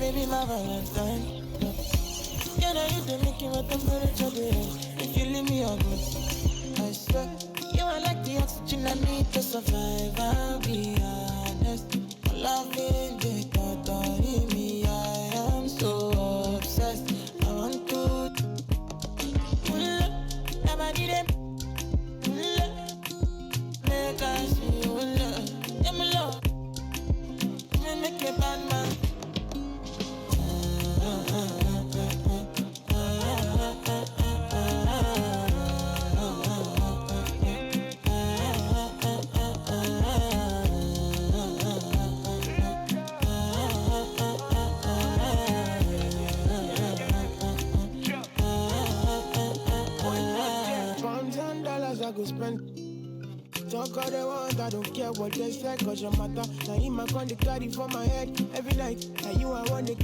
baby, my Valentine. Can I use the making with temperature there? If you leave me, I'll go. I swear, you are like the oxygen I need to survive. I'll be honest. My love is the thought of me. I am so obsessed. I want to pull up, nobody them. Pull up, make I see you love. Yeah, my love, me make a bad man. I go spend. Talk all they want, I don't care what they say, cause your matter. Now in my con, they carry for my head every night. Now you I want it.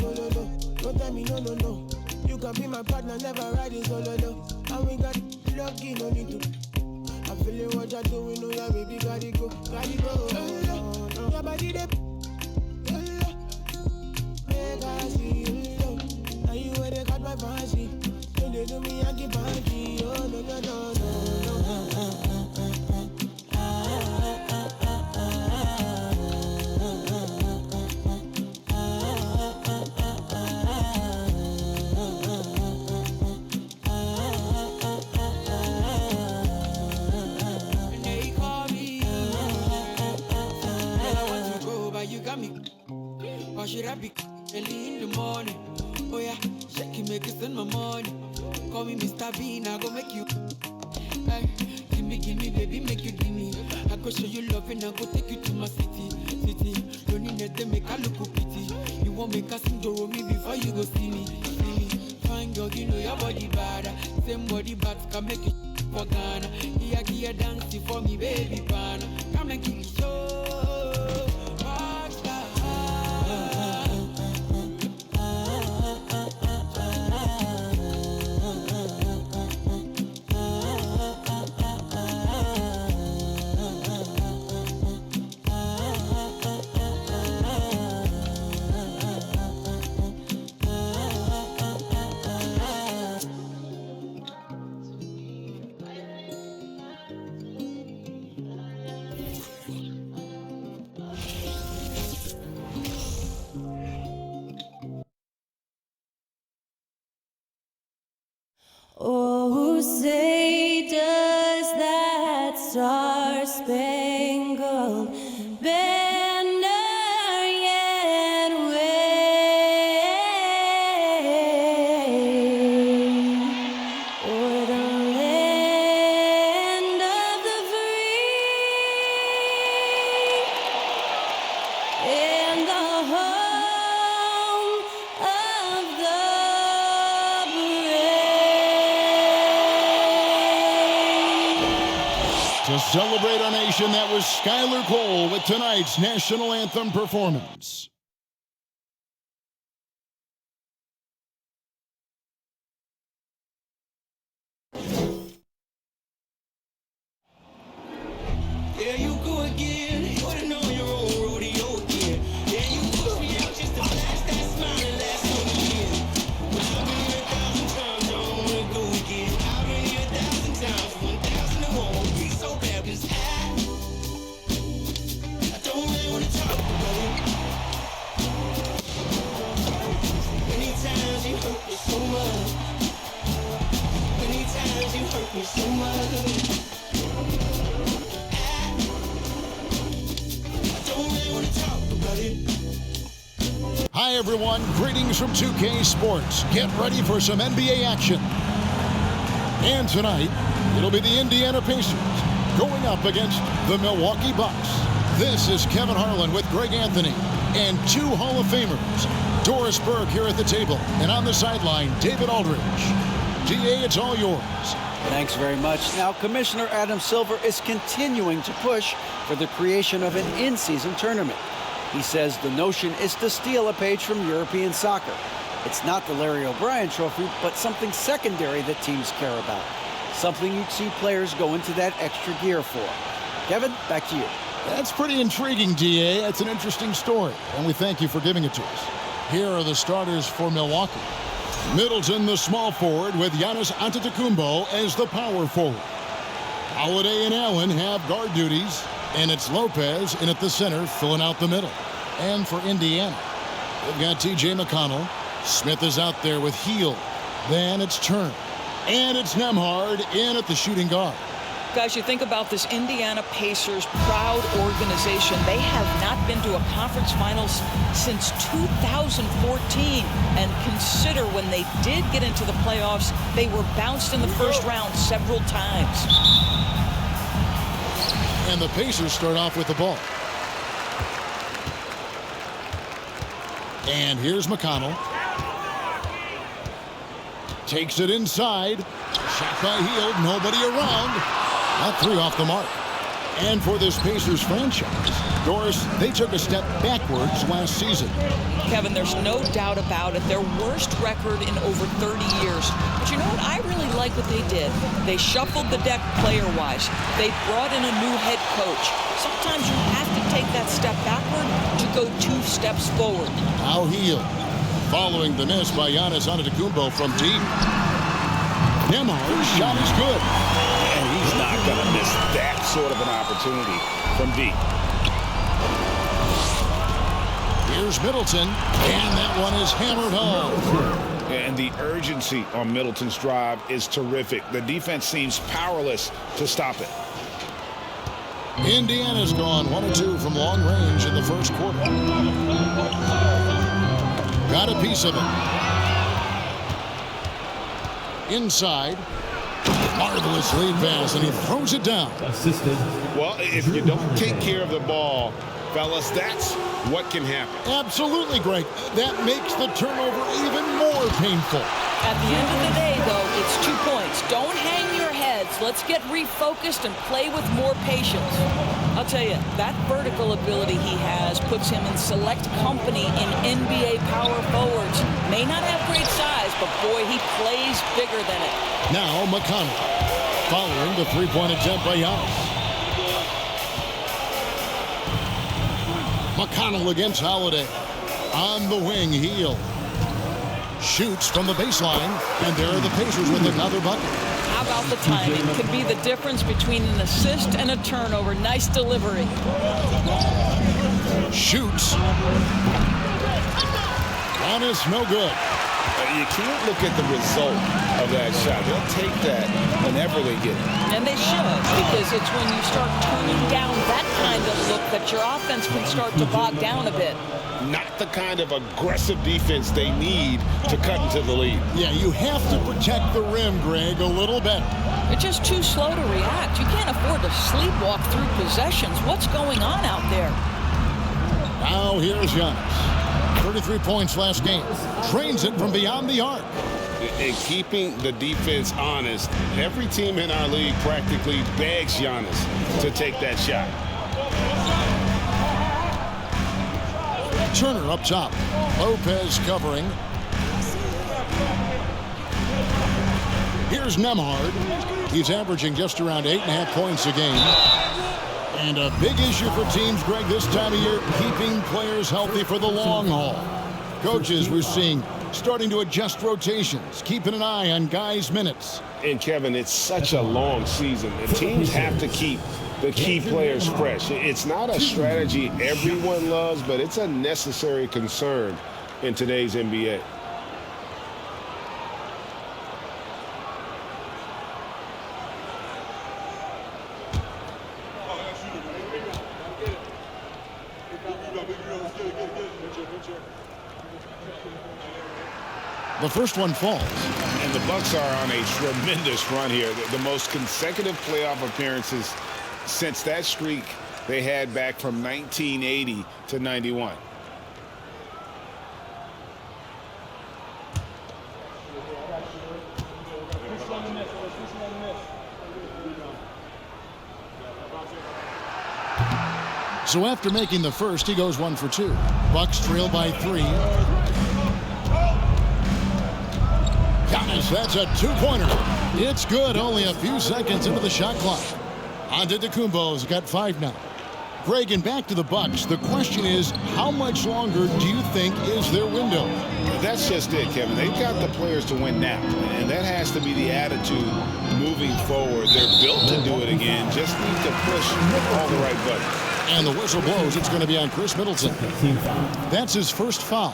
No, no, no, don't tell me no, no, no. You can be my partner, never ride it solo, no. And we got lucky, no need to. I'm feeling what you're doing, oh yeah, baby, gotta go, gotta go. Your body, they make I see you. Now you where they got my fancy. When they do me, I get banky. Oh, no, no, no, no. And they call me. Well, I want to go, but you got me. Or should I be early in the morning? Oh yeah, shake it, make it send my money. Call me Mr. Bean, I go make you. Hey, give me, baby, make you give me. I go show you love and I go take you to my city. Don't need them, make I look pity. You won't make us sing to me before you go see me. Fine girl, you know your body bad. Same body bad can make it for Ghana. Here, dancing for me, baby, pan. Come and give me show. Oh, say does that star-spangled banner yet wave o'er the land of the free and the home of the To celebrate our nation, that was Skylar Cole with tonight's national anthem performance. Yeah, you go again. You would've known your own rodeo again. Yeah, you put me out just to flash that smile and last on the year. But I've been here 1,000 times, I don't wanna go again. I've been here 1,000 times, 1,000 and one won't be so bad, cause I don't really wanna talk about it. Many times you hurt me so much. Many times you hurt me so much. Hi, everyone. Greetings from 2K Sports. Get ready for some NBA action. And tonight, it'll be the Indiana Pacers going up against the Milwaukee Bucks. This is Kevin Harlan with Greg Anthony and two Hall of Famers, Doris Burke here at the table, and on the sideline, David Aldridge. DA, it's all yours. Thanks very much. Now, Commissioner Adam Silver is continuing to push for the creation of an in-season tournament. He says the notion is to steal a page from European soccer. It's not the Larry O'Brien Trophy, but something secondary that teams care about. Something you'd see players go into that extra gear for. Kevin, back to you. That's pretty intriguing, DA. That's an interesting story, and we thank you for giving it to us. Here are the starters for Milwaukee. Middleton, the small forward, with Giannis Antetokounmpo as the power forward. Holiday and Allen have guard duties, and it's Lopez in at the center, filling out the middle. And for Indiana, they've got T.J. McConnell. Smith is out there with Hield. Then it's Turner. And it's Nembhard in at the shooting guard. Guys, you think about this Indiana Pacers proud organization. They have not been to a conference finals since 2014. And consider when they did get into the playoffs, they were bounced in the first round several times. And the Pacers start off with the ball. And here's McConnell. Takes it inside. Shot by Hield. Nobody around. That three off the mark. And for this Pacers franchise, Doris, they took a step backwards last season. Kevin, there's no doubt about it. Their worst record in over 30 years. But you know what? I really like what they did. They shuffled the deck player-wise. They brought in a new head coach. Sometimes you have to take that step backward to go 2 steps forward. Now Hield, following the miss by Giannis Antetokounmpo from deep. Nembhard's shot is good. And he's not going to miss that sort of an opportunity from deep. Here's Middleton, and that one is hammered home. And the urgency on Middleton's drive is terrific. The defense seems powerless to stop it. Indiana's gone 1 of 2 from long range in the first quarter. Got a piece of it. Inside. Marvelous lead pass, and he throws it down. Assisted. Well, if you don't take care of the ball, fellas, that's what can happen. Absolutely, Greg. That makes the turnover even more painful. At the end of the day, though, it's 2 points. Don't hang your heads. Let's get refocused and play with more patience. I'll tell you, that vertical ability he has puts him in select company in NBA power forwards. May not have great size, but boy, he plays bigger than it. Now McConnell, following the three-point attempt by Giannis. McConnell against Holiday. On the wing, Hield. Shoots from the baseline, and there are the Pacers with another bucket. How about the timing? Could be the difference between an assist and a turnover. Nice delivery. Shoots. Giannis, no good. You can't look at the result of that shot. They'll take that whenever they get it. And they should, because it's when you start turning down that kind of look that your offense can start to bog down a bit. Not the kind of aggressive defense they need to cut into the lead. Yeah, you have to protect the rim, Greg, a little better. They're just too slow to react. You can't afford to sleepwalk through possessions. What's going on out there? Now here's Giannis. 33 points last game. Drains it from beyond the arc. And keeping the defense honest, every team in our league practically begs Giannis to take that shot. Turner up top. Lopez covering. Here's Nembhard. He's averaging just around 8.5 points a game. And a big issue for teams, Greg, this time of year, keeping players healthy for the long haul. Coaches, we're seeing, starting to adjust rotations, keeping an eye on guys' minutes. And, Kevin, it's such a long season. The teams have to keep the key players fresh. It's not a strategy everyone loves, but it's a necessary concern in today's NBA. The first one falls. And the Bucks are on a tremendous run here. The most consecutive playoff appearances since that streak they had back from 1980 to 91. So after making the first, he goes 1 for 2. Bucks trail by 3. Giannis, that's a two-pointer. It's good, only a few seconds into the shot clock. Antetokounmpo's got 5 now. Greg, and back to the Bucks. The question is, how much longer do you think is their window? That's just it, Kevin. They've got the players to win now, and that has to be the attitude moving forward. They're built to do it again. Just need to push all the right buttons. And the whistle blows. It's going to be on Chris Middleton. That's his first foul.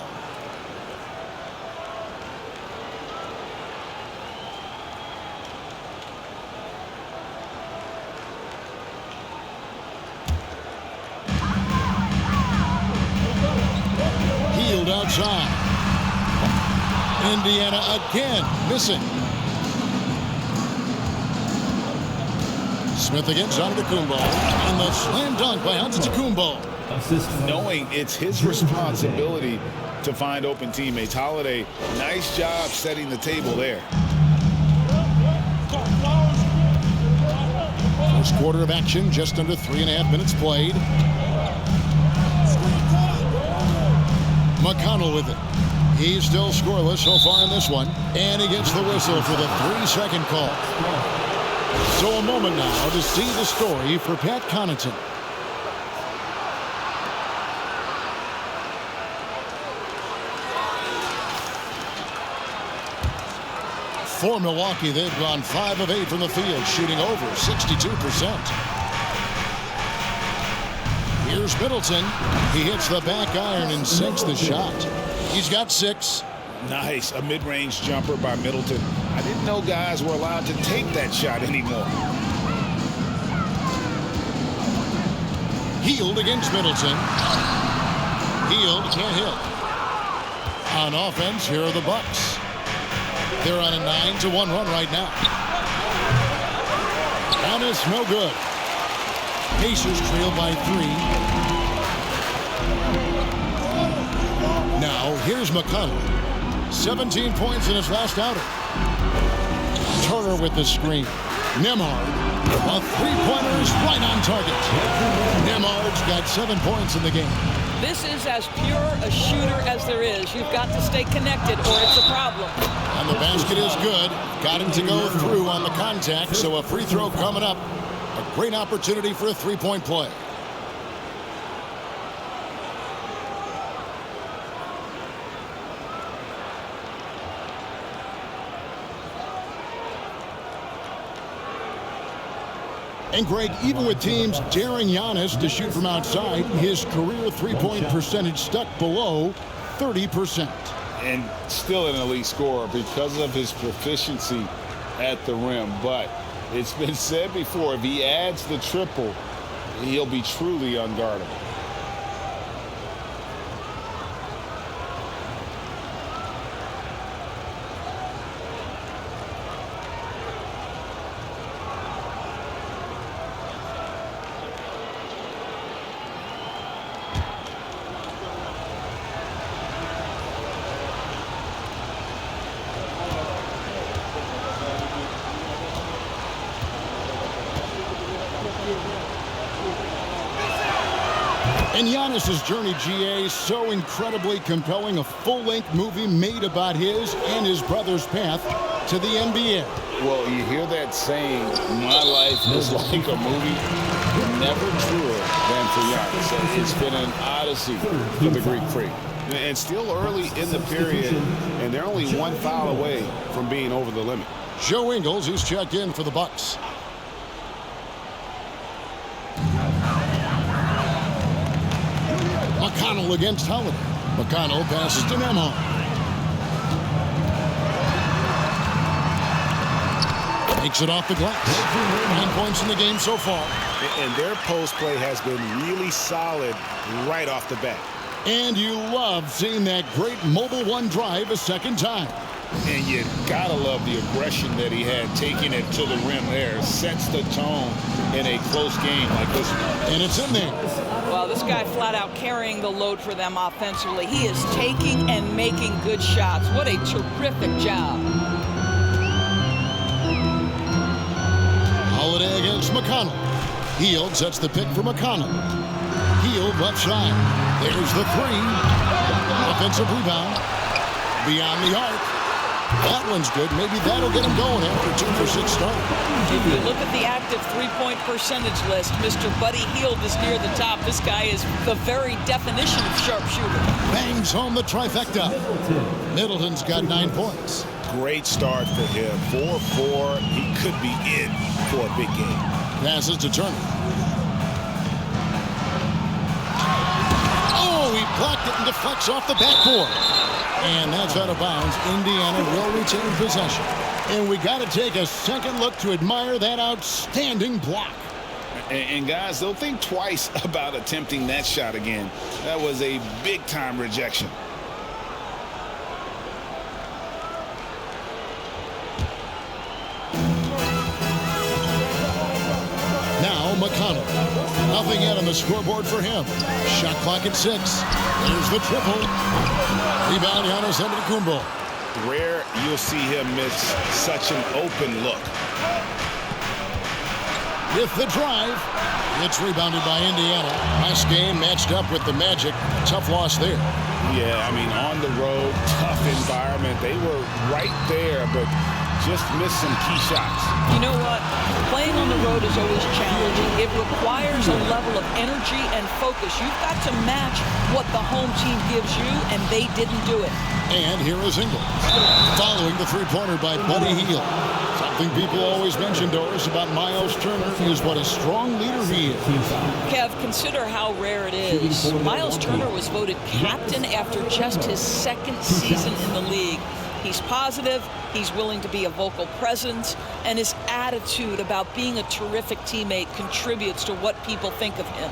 Healed outside. Indiana again missing. Smith against Antetokounmpo, and the slam dunk by Antetokounmpo. Knowing it's his responsibility to find open teammates. Holiday, nice job setting the table there. First quarter of action, just under 3.5 minutes played. McConnell with it. He's still scoreless so far in this one. And he gets the whistle for the 3-second call. So a moment now to see the story for Pat Connaughton. For Milwaukee, they've gone 5 of 8 from the field, shooting over 62%. Here's Middleton. He hits the back iron and sinks the shot. He's got 6. Nice, a mid-range jumper by Middleton. I didn't know guys were allowed to take that shot anymore. Healed against Middleton. Healed, can't hit. On offense, here are the Bucks. They're on a 9-1 run right now. Giannis, no good. Pacers trail by 3. Now, here's McConnell. 17 points in his last outing. Turner with the screen. Nembhard. A three-pointer is right on target. Nembhard's got 7 points in the game. This is as pure a shooter as there is. You've got to stay connected or it's a problem. And the basket is good. Got him to go through on the contact, so a free throw coming up. A great opportunity for a three-point play. And Greg, even with teams daring Giannis to shoot from outside, his career three-point percentage stuck below 30%. And still an elite scorer because of his proficiency at the rim. But it's been said before, if he adds the triple, he'll be truly unguardable. And Giannis' journey, GA, so incredibly compelling. A full-length movie made about his and his brother's path to the NBA. Well, you hear that saying, my life is like a movie. Never truer than for Giannis. It's been an odyssey for the Greek freak. And still early in the period, and they're only one foul away from being over the limit. Joe Ingles, who's checked in for the Bucks. McConnell against Holiday. McConnell passes to Nembhard. Takes it off the glass. 9 points in the game so far. And their post play has been really solid right off the bat. And you love seeing that great mobile one drive a second time. And you gotta love the aggression that he had taking it to the rim there. Sets the tone in a close game like this one. And it's in there. Well, this guy flat out carrying the load for them offensively. He is taking and making good shots. What a terrific job. Holiday against McConnell. Hield sets the pick for McConnell. Hield left side. There's the three. Offensive rebound. Beyond the arc. That one's good. Maybe that'll get him going after 2 for 6 start. If you look at the active three-point percentage list, Mr. Buddy Hield is near the top. This guy is the very definition of sharpshooter. Bangs home the trifecta. Middleton's got 9 points. Great start for him. 4-4. He could be in for a big game. Passes to Turner. Oh, he blocked it and deflects off the backboard. And that's out of bounds. Indiana will retain possession. And we got to take a second look to admire that outstanding block. And guys, they'll think twice about attempting that shot again. That was a big-time rejection. Now McConnell. Nothing yet on the scoreboard for him. Shot clock at 6. There's the triple. Rebound, Giannis Antetokounmpo. Rare you'll see him miss such an open look. With the drive, it's rebounded by Indiana. Last game matched up with the Magic. Tough loss there. Yeah, I mean, on the road, tough environment. They were right there, but just missed some key shots. You know what? Playing on the road is always challenging. It requires a level of energy and focus. You've got to match what the home team gives you, and they didn't do it. And here is Ingles. Following the three-pointer by Buddy Hield. Something people always mention, Doris, about Miles Turner is what a strong leader he is. Kev, consider how rare it is. Miles Turner was voted captain after just his second season in the league. He's positive, he's willing to be a vocal presence, and his attitude about being a terrific teammate contributes to what people think of him.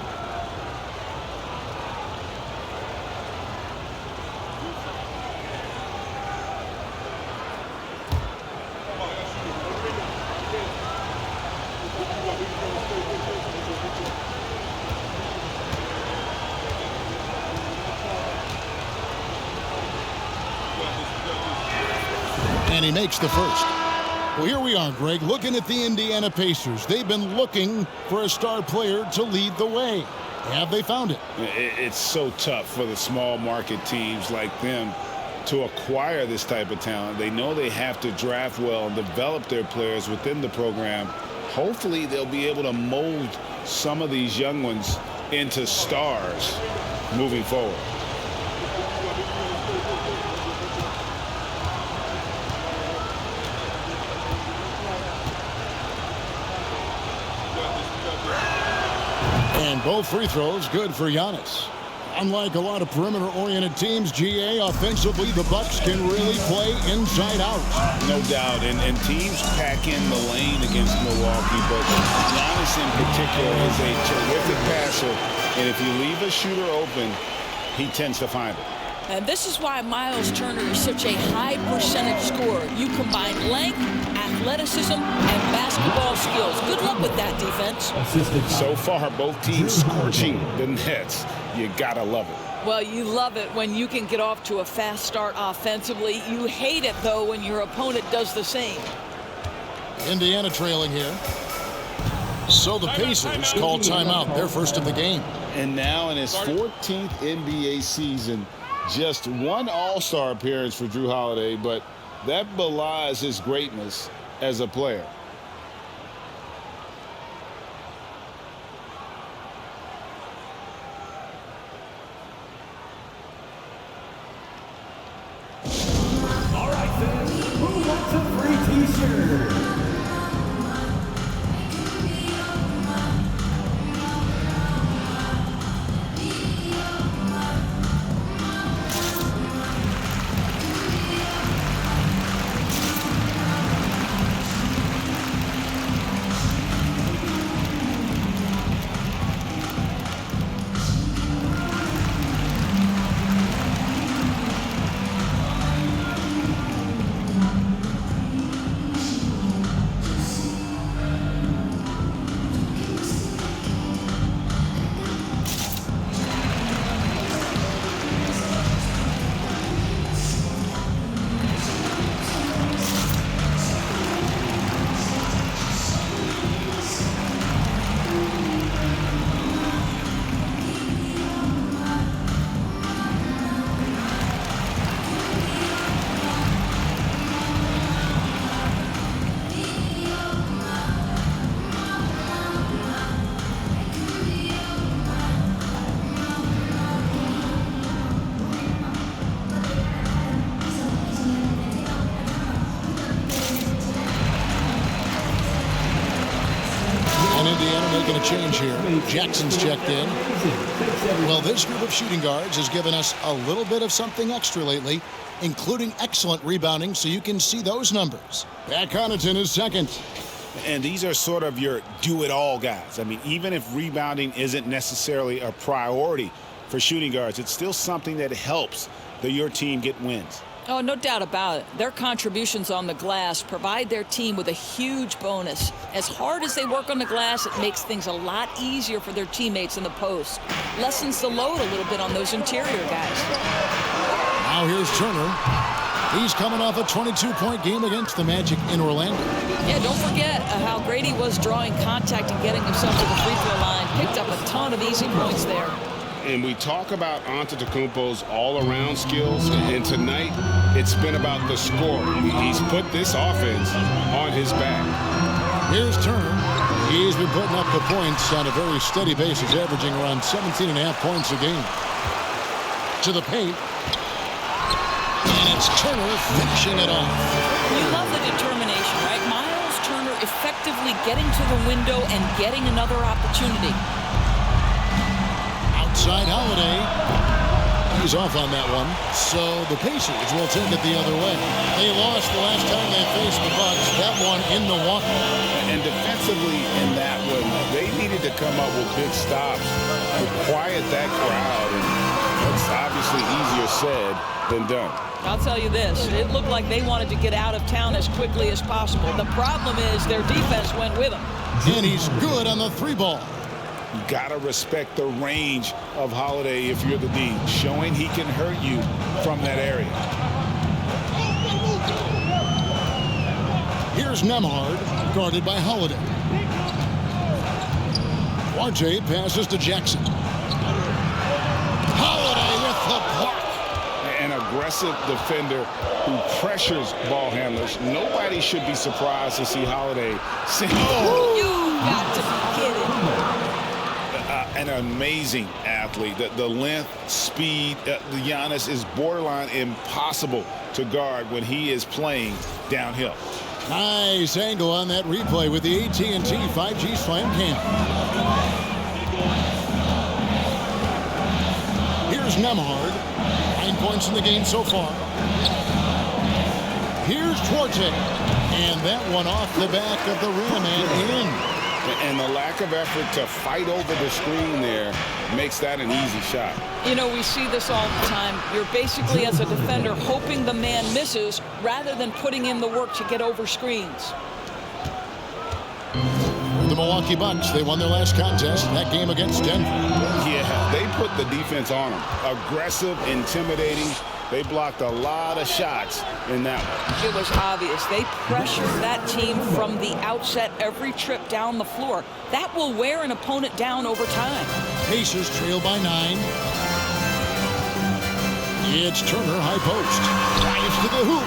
And he makes the first. Well, here we are, Greg, looking at the Indiana Pacers. They've been looking for a star player to lead the way. Have they found it? It's so tough for the small market teams like them to acquire this type of talent. They know they have to draft well and develop their players within the program. Hopefully they'll be able to mold some of these young ones into stars moving forward. And both free throws good for Giannis. Unlike a lot of perimeter-oriented teams, GA, offensively, the Bucks can really play inside out. No doubt, and teams pack in the lane against Milwaukee, but Giannis in particular is a terrific passer, and if you leave a shooter open, he tends to find it. And this is why Miles Turner is such a high percentage scorer. You combine length, athleticism, and basketball skills. Good luck with that defense. So far, both teams scorching the Nets. You gotta love it. Well, you love it when you can get off to a fast start offensively. You hate it, though, when your opponent does the same. Indiana trailing here. So the Pacers call timeout, their first of the game. And now in his 14th NBA season, just one All-Star appearance for Drew Holiday, but that belies his greatness as a player. All right, fans, who wants a free t-shirt? a change here. Jackson's checked in. Well, this group of shooting guards has given us a little bit of something extra lately, including excellent rebounding, so you can see those numbers. Pat Connaughton is second. And these are sort of your do-it-all guys. I mean, even if rebounding isn't necessarily a priority for shooting guards, it's still something that helps your team get wins. Oh, no doubt about it. Their contributions on the glass provide their team with a huge bonus. As hard as they work on the glass, it makes things a lot easier for their teammates in the post. Lessens the load a little bit on those interior guys. Now here's Turner. He's coming off a 22-point game against the Magic in Orlando. Yeah, don't forget how great he was drawing contact and getting himself to the free throw line. Picked up a ton of easy points there. And we talk about Antetokounmpo's all-around skills, and tonight it's been about the score. He's put this offense on his back. Here's Turner. He's been putting up the points on a very steady basis, averaging around 17.5 points a game. To the paint. And it's Turner finishing it off. You love the determination, right? Miles Turner effectively getting to the window and getting another opportunity. Outside Holiday. He's off on that one. So the Pacers will take it the other way. They lost the last time they faced the Bucks. That one in Milwaukee. And defensively in that one, they needed to come up with big stops to quiet that crowd. And that's obviously easier said than done. I'll tell you this, it looked like they wanted to get out of town as quickly as possible. The problem is their defense went with them. And he's good on the three ball. You got to respect the range of Holiday if you're the D, showing he can hurt you from that area. Here's Nemhard, guarded by Holiday. RJ passes to Jackson. Holiday with the block. An aggressive defender who pressures ball handlers. Nobody should be surprised to see Holiday sing. Oh. You got to be kidding. An amazing athlete. The length, speed, Giannis is borderline impossible to guard when he is playing downhill. Nice angle on that replay with the AT&T 5G Slam Cam. Here's Nemhard. 9 points in the game so far. Here's Duarte. And that one off the back of the rim and in. And the lack of effort to fight over the screen there makes that an easy shot. You know, we see this all the time. You're basically, as a defender, hoping the man misses rather than putting in the work to get over screens. The Milwaukee Bucks, they won their last contest, that game against Denver. Yeah, they put the defense on them. Aggressive, intimidating. They blocked a lot of shots in that one. It was obvious. They pressured that team from the outset every trip down the floor. That will wear an opponent down over time. Pacers trail by 9. It's Turner, high post. Drives to the hoop.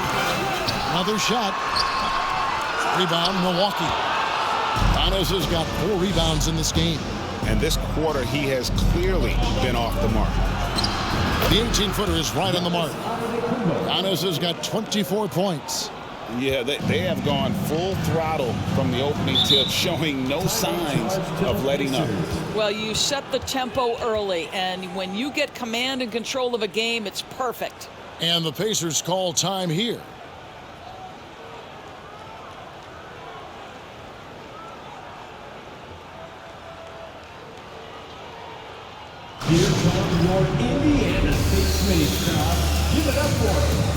Another shot. Rebound, Milwaukee. Giannis has got 4 rebounds in this game. And this quarter, he has clearly been off the mark. The 18-footer is right on the mark. Giannis has got 24 points. Yeah, they have gone full throttle from the opening tip, showing no signs of letting up. Well, you set the tempo early, and when you get command and control of a game, it's perfect. And the Pacers call time here. Here comes your Indiana State Space crowd. Give it up for him.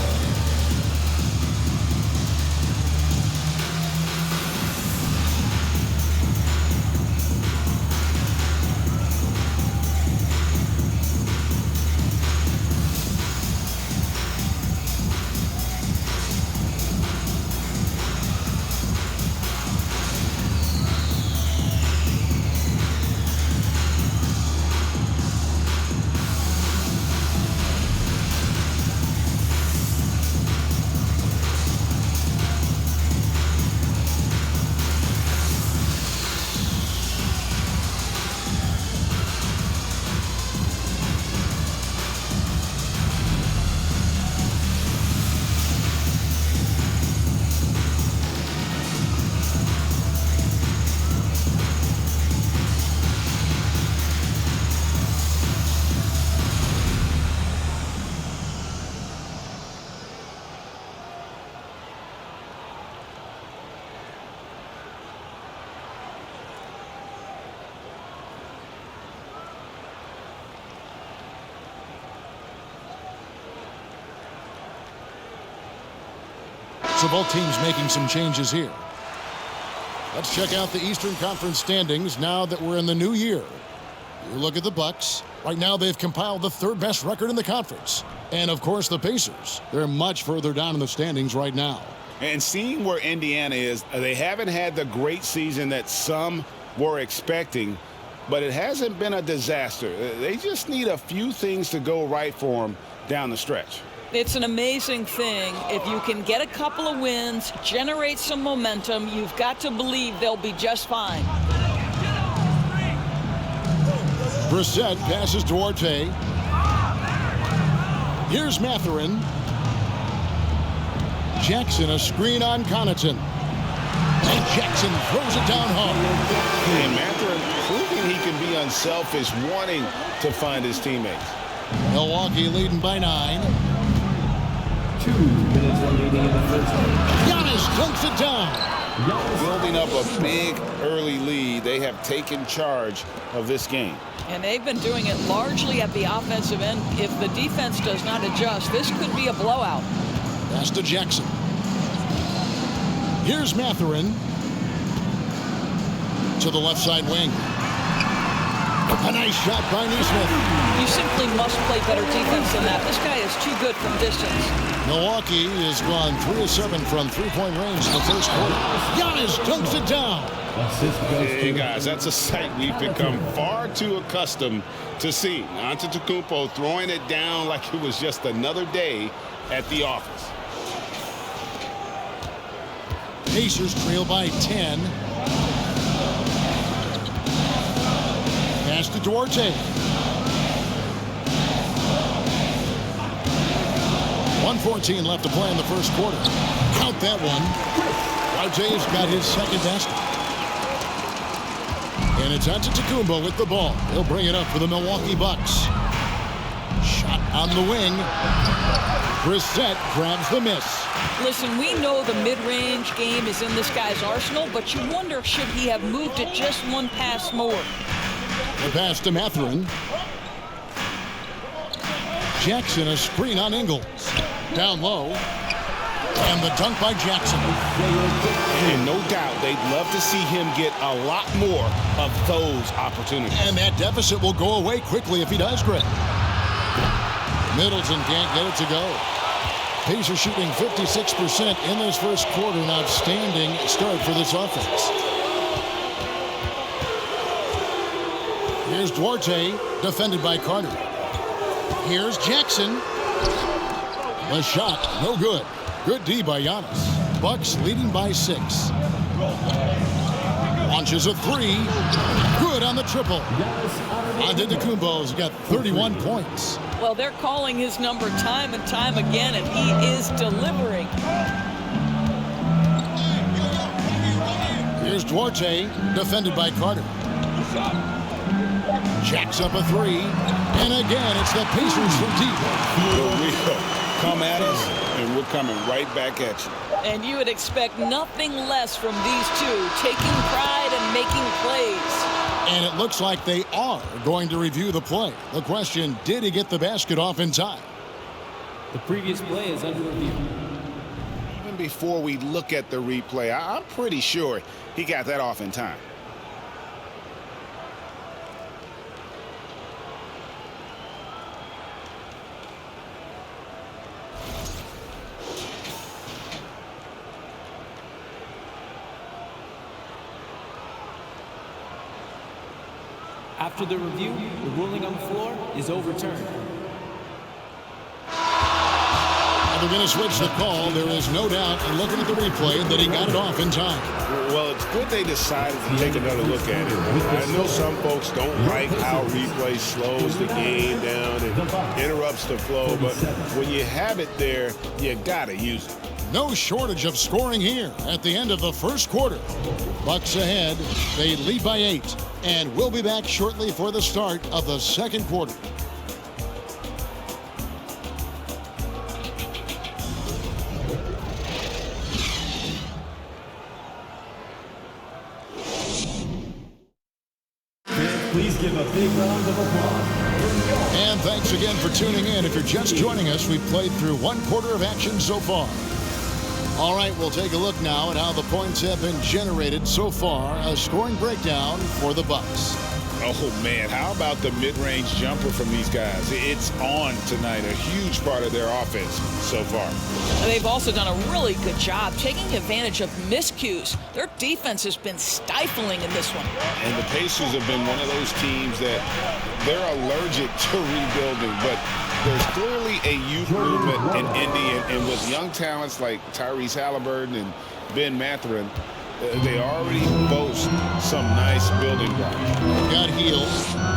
So both teams making some changes here. Let's check out the Eastern Conference standings now that we're in the new year. You look at the Bucks. Right now they've compiled the third best record in the conference. And of course the Pacers. They're much further down in the standings right now. And seeing where Indiana is, they haven't had the great season that some were expecting, but it hasn't been a disaster. They just need a few things to go right for them down the stretch. It's an amazing thing. If you can get a couple of wins, generate some momentum, you've got to believe they'll be just fine. Brissett passes Duarte. Here's Mathurin. Jackson, a screen on Connaughton. And Jackson throws it down hard. And Mathurin proving he can be unselfish, wanting to find his teammates. Milwaukee leading by 9. 2 minutes remaining in the first half. Giannis dunks it down. Building up a big early lead, they have taken charge of this game. And they've been doing it largely at the offensive end. If the defense does not adjust, this could be a blowout. Pass to Jackson. Here's Mathurin. To the left side wing. A nice shot by Nesmith. You simply must play better defense than that. This guy is too good from distance. Milwaukee has gone 3 of 7 from three-point range in the first quarter. Giannis dunks it down. Hey guys, that's a sight we've become far too accustomed to seeing. Antetokounmpo throwing it down like it was just another day at the office. Pacers trail by 10. Pass to Duarte. 1:14 left to play in the first quarter. Count that one. Duarte's got his second basket. And it's Antetokounmpo with the ball. He'll bring it up for the Milwaukee Bucks. Shot on the wing. Brissett grabs the miss. Listen, we know the mid-range game is in this guy's arsenal, but you wonder, should he have moved it just one pass more? The pass to Mathurin. Jackson, a screen on Ingles. Down low. And the dunk by Jackson. And no doubt they'd love to see him get a lot more of those opportunities. And that deficit will go away quickly if he does, Greg. Middleton can't get it to go. Pacers shooting 56% in this first quarter. An outstanding start for this offense. Here's Duarte, defended by Carter. Here's Jackson. The shot, no good. Good D by Giannis. Bucks leading by 6. Launches a 3. Good on the triple. Antetokounmpo's got 31 points. Well, they're calling his number time and time again, and he is delivering. Here's Duarte, defended by Carter. Jacks up a 3. And again, it's the Pacers from deep. We'll come at us, and we're coming right back at you. And you would expect nothing less from these two, taking pride and making plays. And it looks like they are going to review the play. The question, did he get the basket off in time? The previous play is under review. Even before we look at the replay, I'm pretty sure he got that off in time. After the review, the ruling on the floor is overturned. And they're going to switch the call. There is no doubt, in looking at the replay, that he got it off in time. Well, it's good they decided to take another look at it. I know some folks don't like how replay slows the game down and interrupts the flow, but when you have it there, you got to use it. No shortage of scoring here at the end of the first quarter. Bucks ahead. They lead by 8. And we'll be back shortly for the start of the second quarter. Please give a big round of applause. And thanks again for tuning in. If you're just joining us, we've played through one quarter of action so far. All right, we'll take a look now at how the points have been generated so far. A scoring breakdown for the Bucks. Oh, man, how about the mid-range jumper from these guys? It's on tonight, a huge part of their offense so far. They've also done a really good job taking advantage of miscues. Their defense has been stifling in this one. And the Pacers have been one of those teams that they're allergic to rebuilding, but there's clearly a youth movement in Indy, and with young talents like Tyrese Halliburton and Ben Mathurin, they already boast some nice building blocks. Got Heel.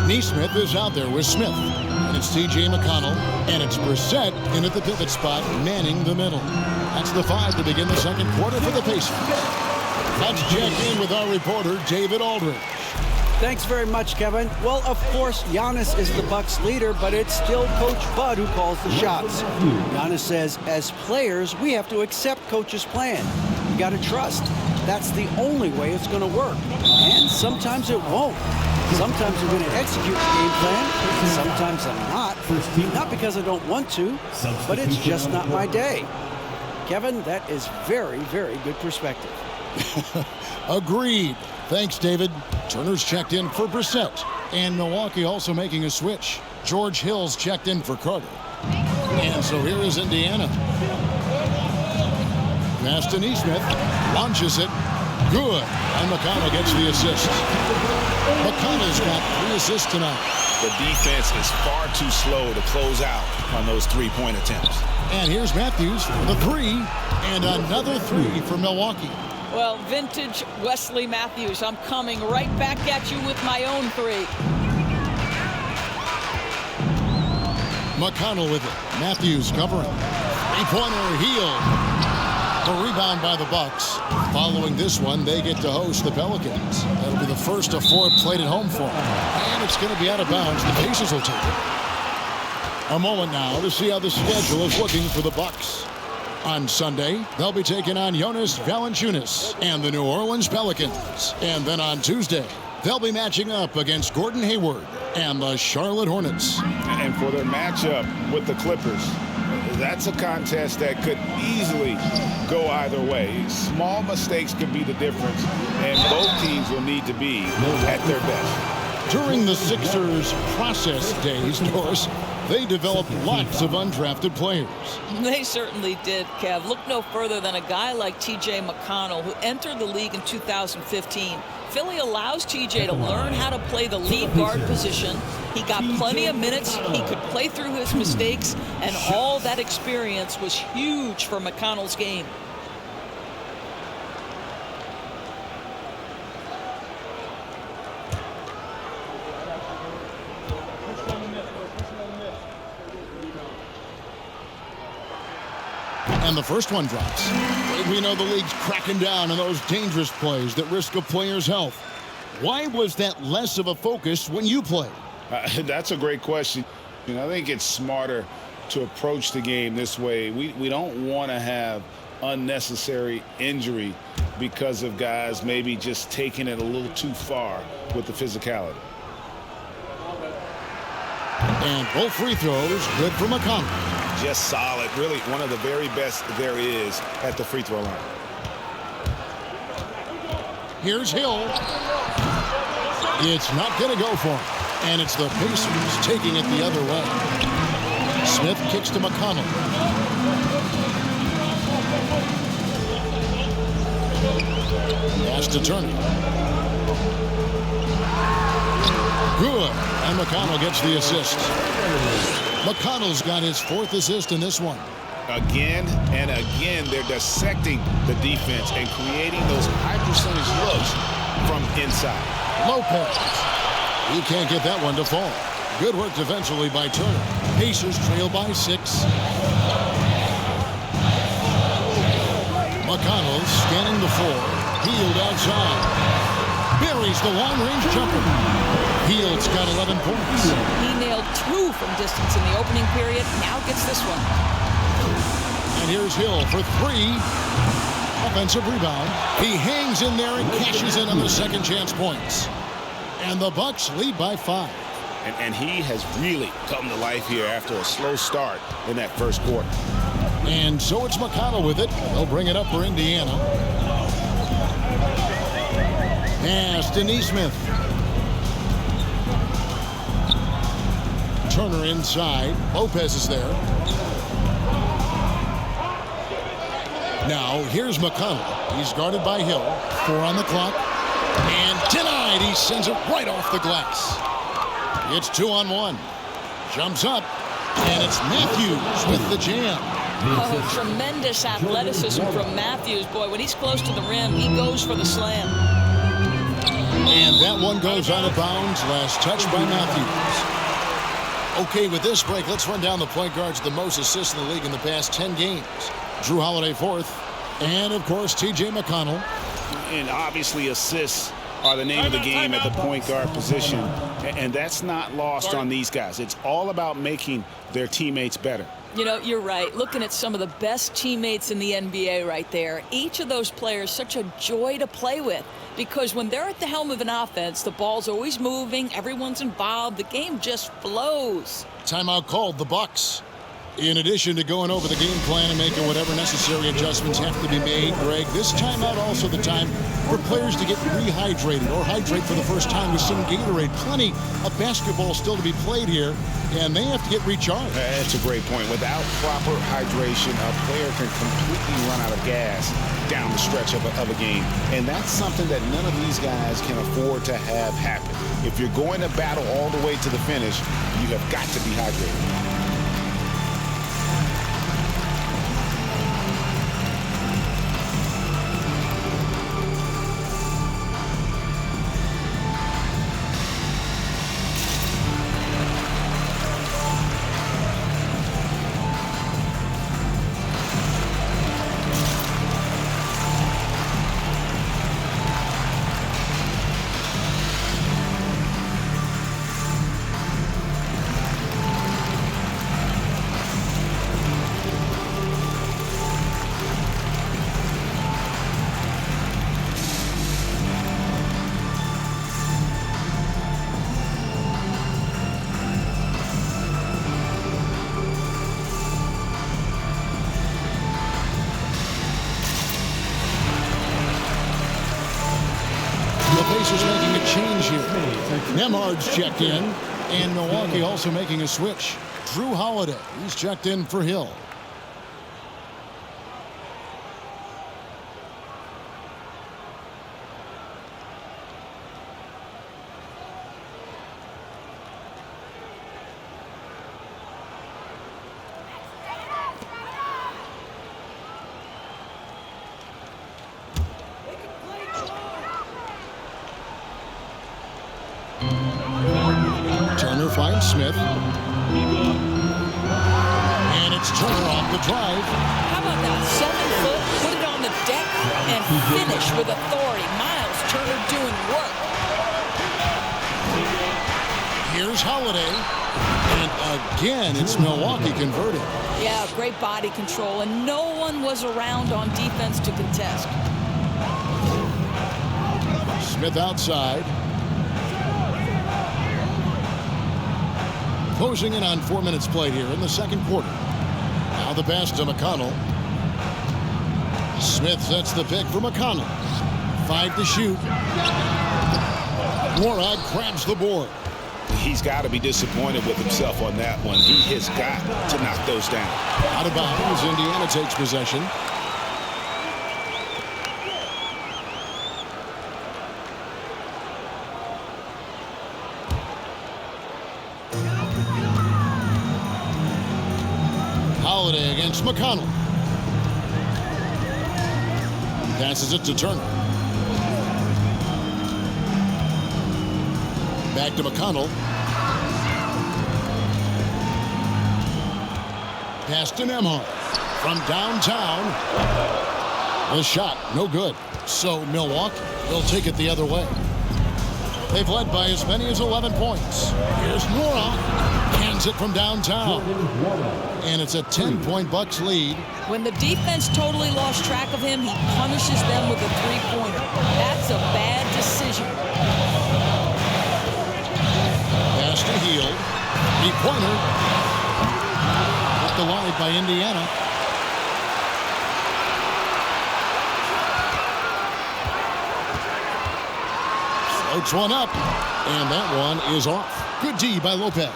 Neesmith is out there with Smith. And it's T.J. McConnell. And it's Brissett in at the pivot spot, manning the middle. That's the 5 to begin the second quarter for the Pacers. Let's check in with our reporter, David Aldridge. Thanks very much, Kevin. Well, of course, Giannis is the Bucks leader, but it's still Coach Bud who calls the shots. Giannis says, as players, we have to accept Coach's plan. You got to trust. That's the only way it's going to work. And sometimes it won't. Sometimes I'm going to execute the game plan. Sometimes I'm not. Not because I don't want to, but it's just not my day. Kevin, that is very, very good perspective. Agreed. Thanks, David. Turner's checked in for Brissett. And Milwaukee also making a switch. George Hill's checked in for Carter. And so here is Indiana. Pass to Neesmith. Launches it. Good. And McConnell gets the assist. McConnell's got 3 assists tonight. The defense is far too slow to close out on those three-point attempts. And here's Matthews for the 3. And another 3 for Milwaukee. Well, vintage Wesley Matthews, I'm coming right back at you with my own 3. McConnell with it. Matthews covering. Three-pointer, Heel. The rebound by the Bucks. Following this one, they get to host the Pelicans. That'll be the first of 4 played at home for them. And it's going to be out of bounds. The Pacers will take it. A moment now to see how the schedule is looking for the Bucks. On Sunday, they'll be taking on Jonas Valanciunas and the New Orleans Pelicans. And then on Tuesday, they'll be matching up against Gordon Hayward and the Charlotte Hornets. And for their matchup with the Clippers, that's a contest that could easily go either way. Small mistakes could be the difference, and both teams will need to be at their best. During the Sixers' process days, Doris, they developed lots of undrafted players. They certainly did, Kev. Look no further than a guy like T.J. McConnell, who entered the league in 2015. Philly allows T.J. to learn how to play the lead guard position. He got plenty of minutes. He could play through his mistakes, and all that experience was huge for McConnell's game. And the first one drops. We know the league's cracking down on those dangerous plays that risk a player's health. Why was that less of a focus when you played? That's a great question. I think it's smarter to approach the game this way. We don't want to have unnecessary injury because of guys maybe just taking it a little too far with the physicality. And both free throws good for McConnell. Just solid, really one of the very best there is at the free throw line. Here's Hill. It's not going to go for him. And it's the Pacers taking it the other way. Smith kicks to McConnell. Pass to Turner. Good. And McConnell gets the assist. McConnell's got his 4th assist in this one. Again and again, they're dissecting the defense and creating those high percentage looks from inside. Lopez. He can't get that one to fall. Good work defensively by Turner. Pacers trail by 6. McConnell scanning the floor. Healed outside. Buries the long-range jumper. Heald's got 11 points. He nailed 2 from distance in the opening period. Now gets this one. And here's Hill for 3. Offensive rebound. He hangs in there and cashes in on the second chance points. And the Bucks lead by 5. And he has really come to life here after a slow start in that first quarter. And so it's McConnell with it. They'll bring it up for Indiana. Pass to Neesmith. Turner inside. Lopez is there. Now here's McConnell. He's guarded by Hill. 4 on the clock. And denied. He sends it right off the glass. It's 2-on-1. Jumps up. And it's Matthews with the jam. Oh, tremendous athleticism from Matthews. Boy, when he's close to the rim, he goes for the slam. And that one goes out of bounds. Last touch by Matthews. Okay, with this break, let's run down the point guards with the most assists in the league in the past 10 games. Drew Holiday 4th. And, of course, T.J. McConnell. And obviously assists are the name of the game at the point guard position. And that's not lost on these guys. It's all about making their teammates better. You know, you're right. Looking at some of the best teammates in the NBA right there, each of those players such a joy to play with, because when they're at the helm of an offense, the ball's always moving, everyone's involved, the game just flows. Timeout called, the Bucks. In addition to going over the game plan and making whatever necessary adjustments have to be made, Greg, this timeout also the time for players to get rehydrated or hydrate for the first time with some Gatorade. Plenty of basketball still to be played here, and they have to get recharged. That's a great point. Without proper hydration, a player can completely run out of gas down the stretch of a game. And that's something that none of these guys can afford to have happen. If you're going to battle all the way to the finish, you have got to be hydrated. Pacers making a change here. Nemhard's checked in, and Milwaukee also making a switch. Drew Holiday, he's checked in for Hill. Turner finds Smith. And it's Turner off the drive. How about that? 7 foot, put it on the deck, and finish with authority. Miles Turner doing work. Here's Holiday. And again, it's Milwaukee converted. Yeah, great body control, and no one was around on defense to contest. Smith outside. Closing in on 4 minutes played here in the second quarter. Now the pass to McConnell. Smith sets the pick for McConnell. 5 to shoot. Morag grabs the board. He's got to be disappointed with himself on that one. He has got to knock those down. Out of bounds, Indiana takes possession. Holiday against McConnell. Passes it to Turner. Back to McConnell. Pass to Nemhard. From downtown. The shot, no good. So Milwaukee will take it the other way. They've led by as many as 11 points. Here's Nora. Hands it from downtown. And it's a 10-point Bucks lead. When the defense totally lost track of him, he punishes them with a three-pointer. That's a bad decision. Pass to Hield. Three-pointer. Up the line by Indiana. Floats one up, and that one is off. Good D by Lopez.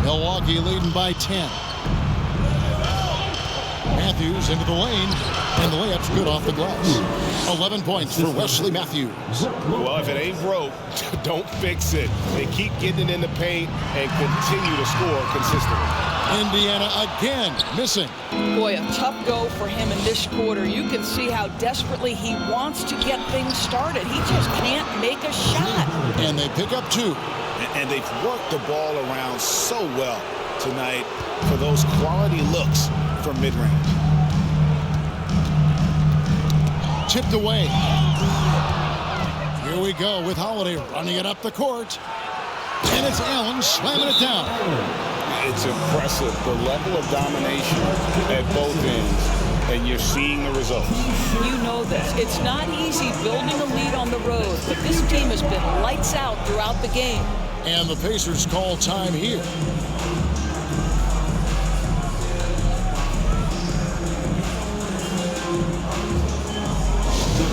Milwaukee leading by 10. Matthews into the lane, and the layup's good off the glass. 11 points for Wesley Matthews. Well, if it ain't broke, don't fix it. They keep getting it in the paint and continue to score consistently. Indiana again missing. Boy, a tough go for him in this quarter. You can see how desperately he wants to get things started. He just can't make a shot. And they pick up 2. And they've worked the ball around so well tonight for those quality looks from mid-range. Tipped away. Here we go with Holiday running it up the court. And it's Allen slamming it down. It's impressive, the level of domination at both ends, and you're seeing the results. You know this. It's not easy building a lead on the road, but this team has been lights out throughout the game. And the Pacers call time here. The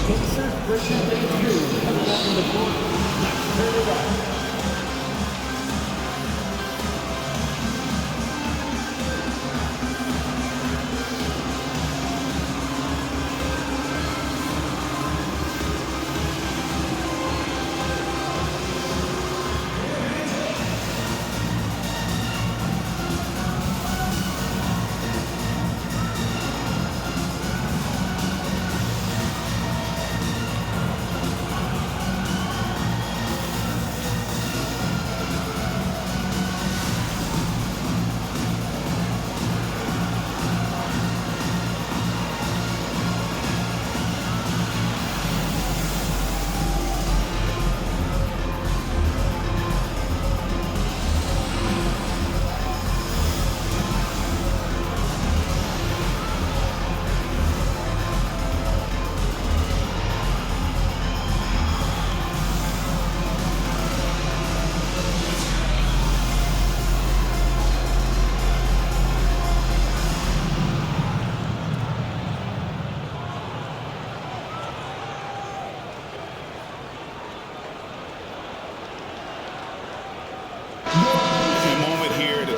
Pacers versus Gainbridge coming out on the court. Let's turn it up.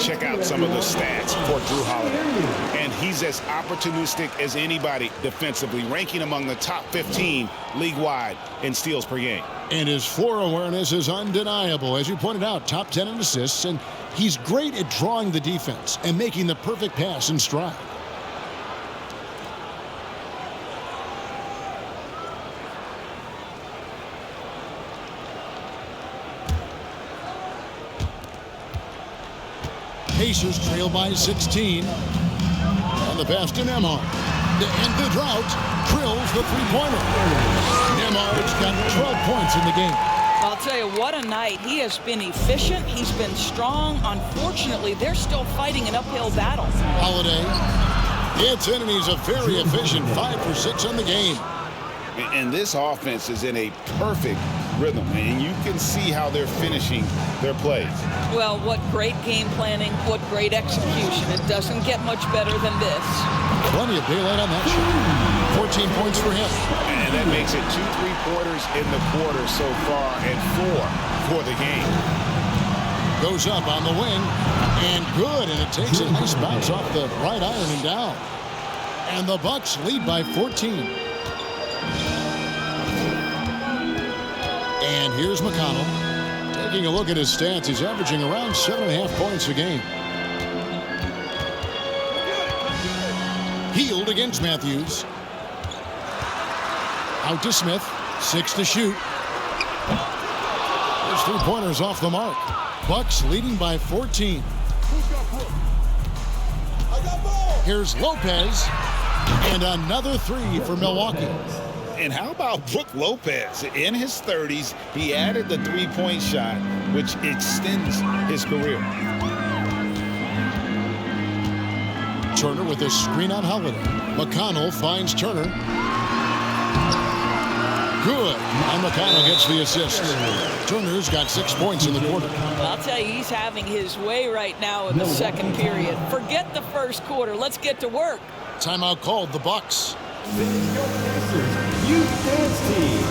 Check out some of the stats for Drew Holiday. And he's as opportunistic as anybody defensively, ranking among the top 15 league-wide in steals per game. And his floor awareness is undeniable. As you pointed out, top 10 in assists, and he's great at drawing the defense and making the perfect pass in stride. Pacers trail by 16. And the pass to Nembhard. To end the drought, drills the three-pointer. Nembhard's got 12 points in the game. I'll tell you, what a night. He has been efficient. He's been strong. Unfortunately, they're still fighting an uphill battle. Holiday gets in, and he's a very efficient 5 for 6 on the game. And this offense is in a perfect rhythm, and you can see how they're finishing their plays. Well, what great game planning, what great execution. It doesn't get much better than this. Plenty of daylight on that shot. 14 points for him. And that makes it 2 3-pointers in the quarter so far and 4 for the game. Goes up on the wing, and good, and it takes a nice bounce off the right iron and down. And the Bucks lead by 14. And here's McConnell. Taking a look at his stats, he's averaging around 7.5 points a game. Healed against Matthews. Out to Smith. 6 to shoot. There's 3-pointers off the mark. Bucks leading by 14. Here's Lopez. And another 3 for Milwaukee. And how about Brook Lopez? In his 30s, he added the 3-point shot, which extends his career. Turner with a screen on Holiday. McConnell finds Turner. Good. And McConnell gets the assist. Turner's got 6 points in the quarter. I'll tell you, he's having his way right now in the second period. Forget the first quarter. Let's get to work. Timeout called, the Bucks. This is your Pacers Youth Dance Team.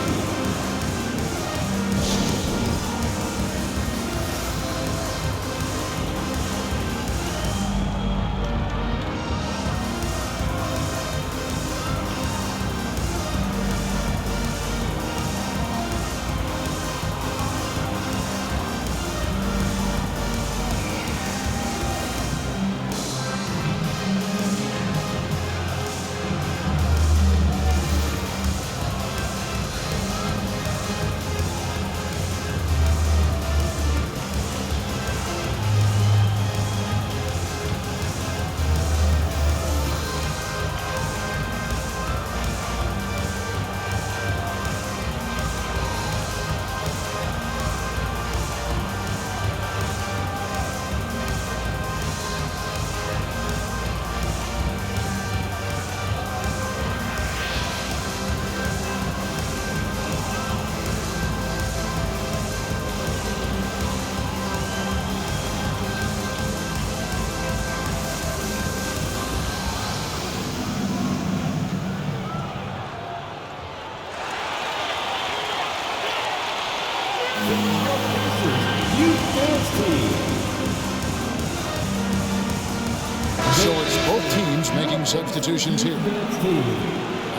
So it's both teams making substitutions here.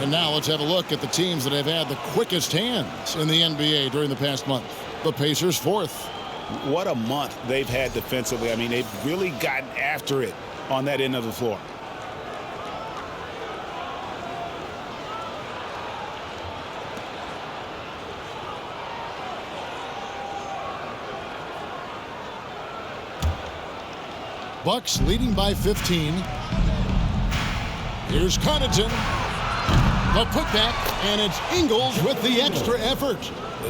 And now let's have a look at the teams that have had the quickest hands in the NBA during the past month. The Pacers fourth. What a month they've had defensively. I mean, they've really gotten after it on that end of the floor. Bucks leading by 15. Here's Connaughton. The putback, and it's Ingles with the extra effort.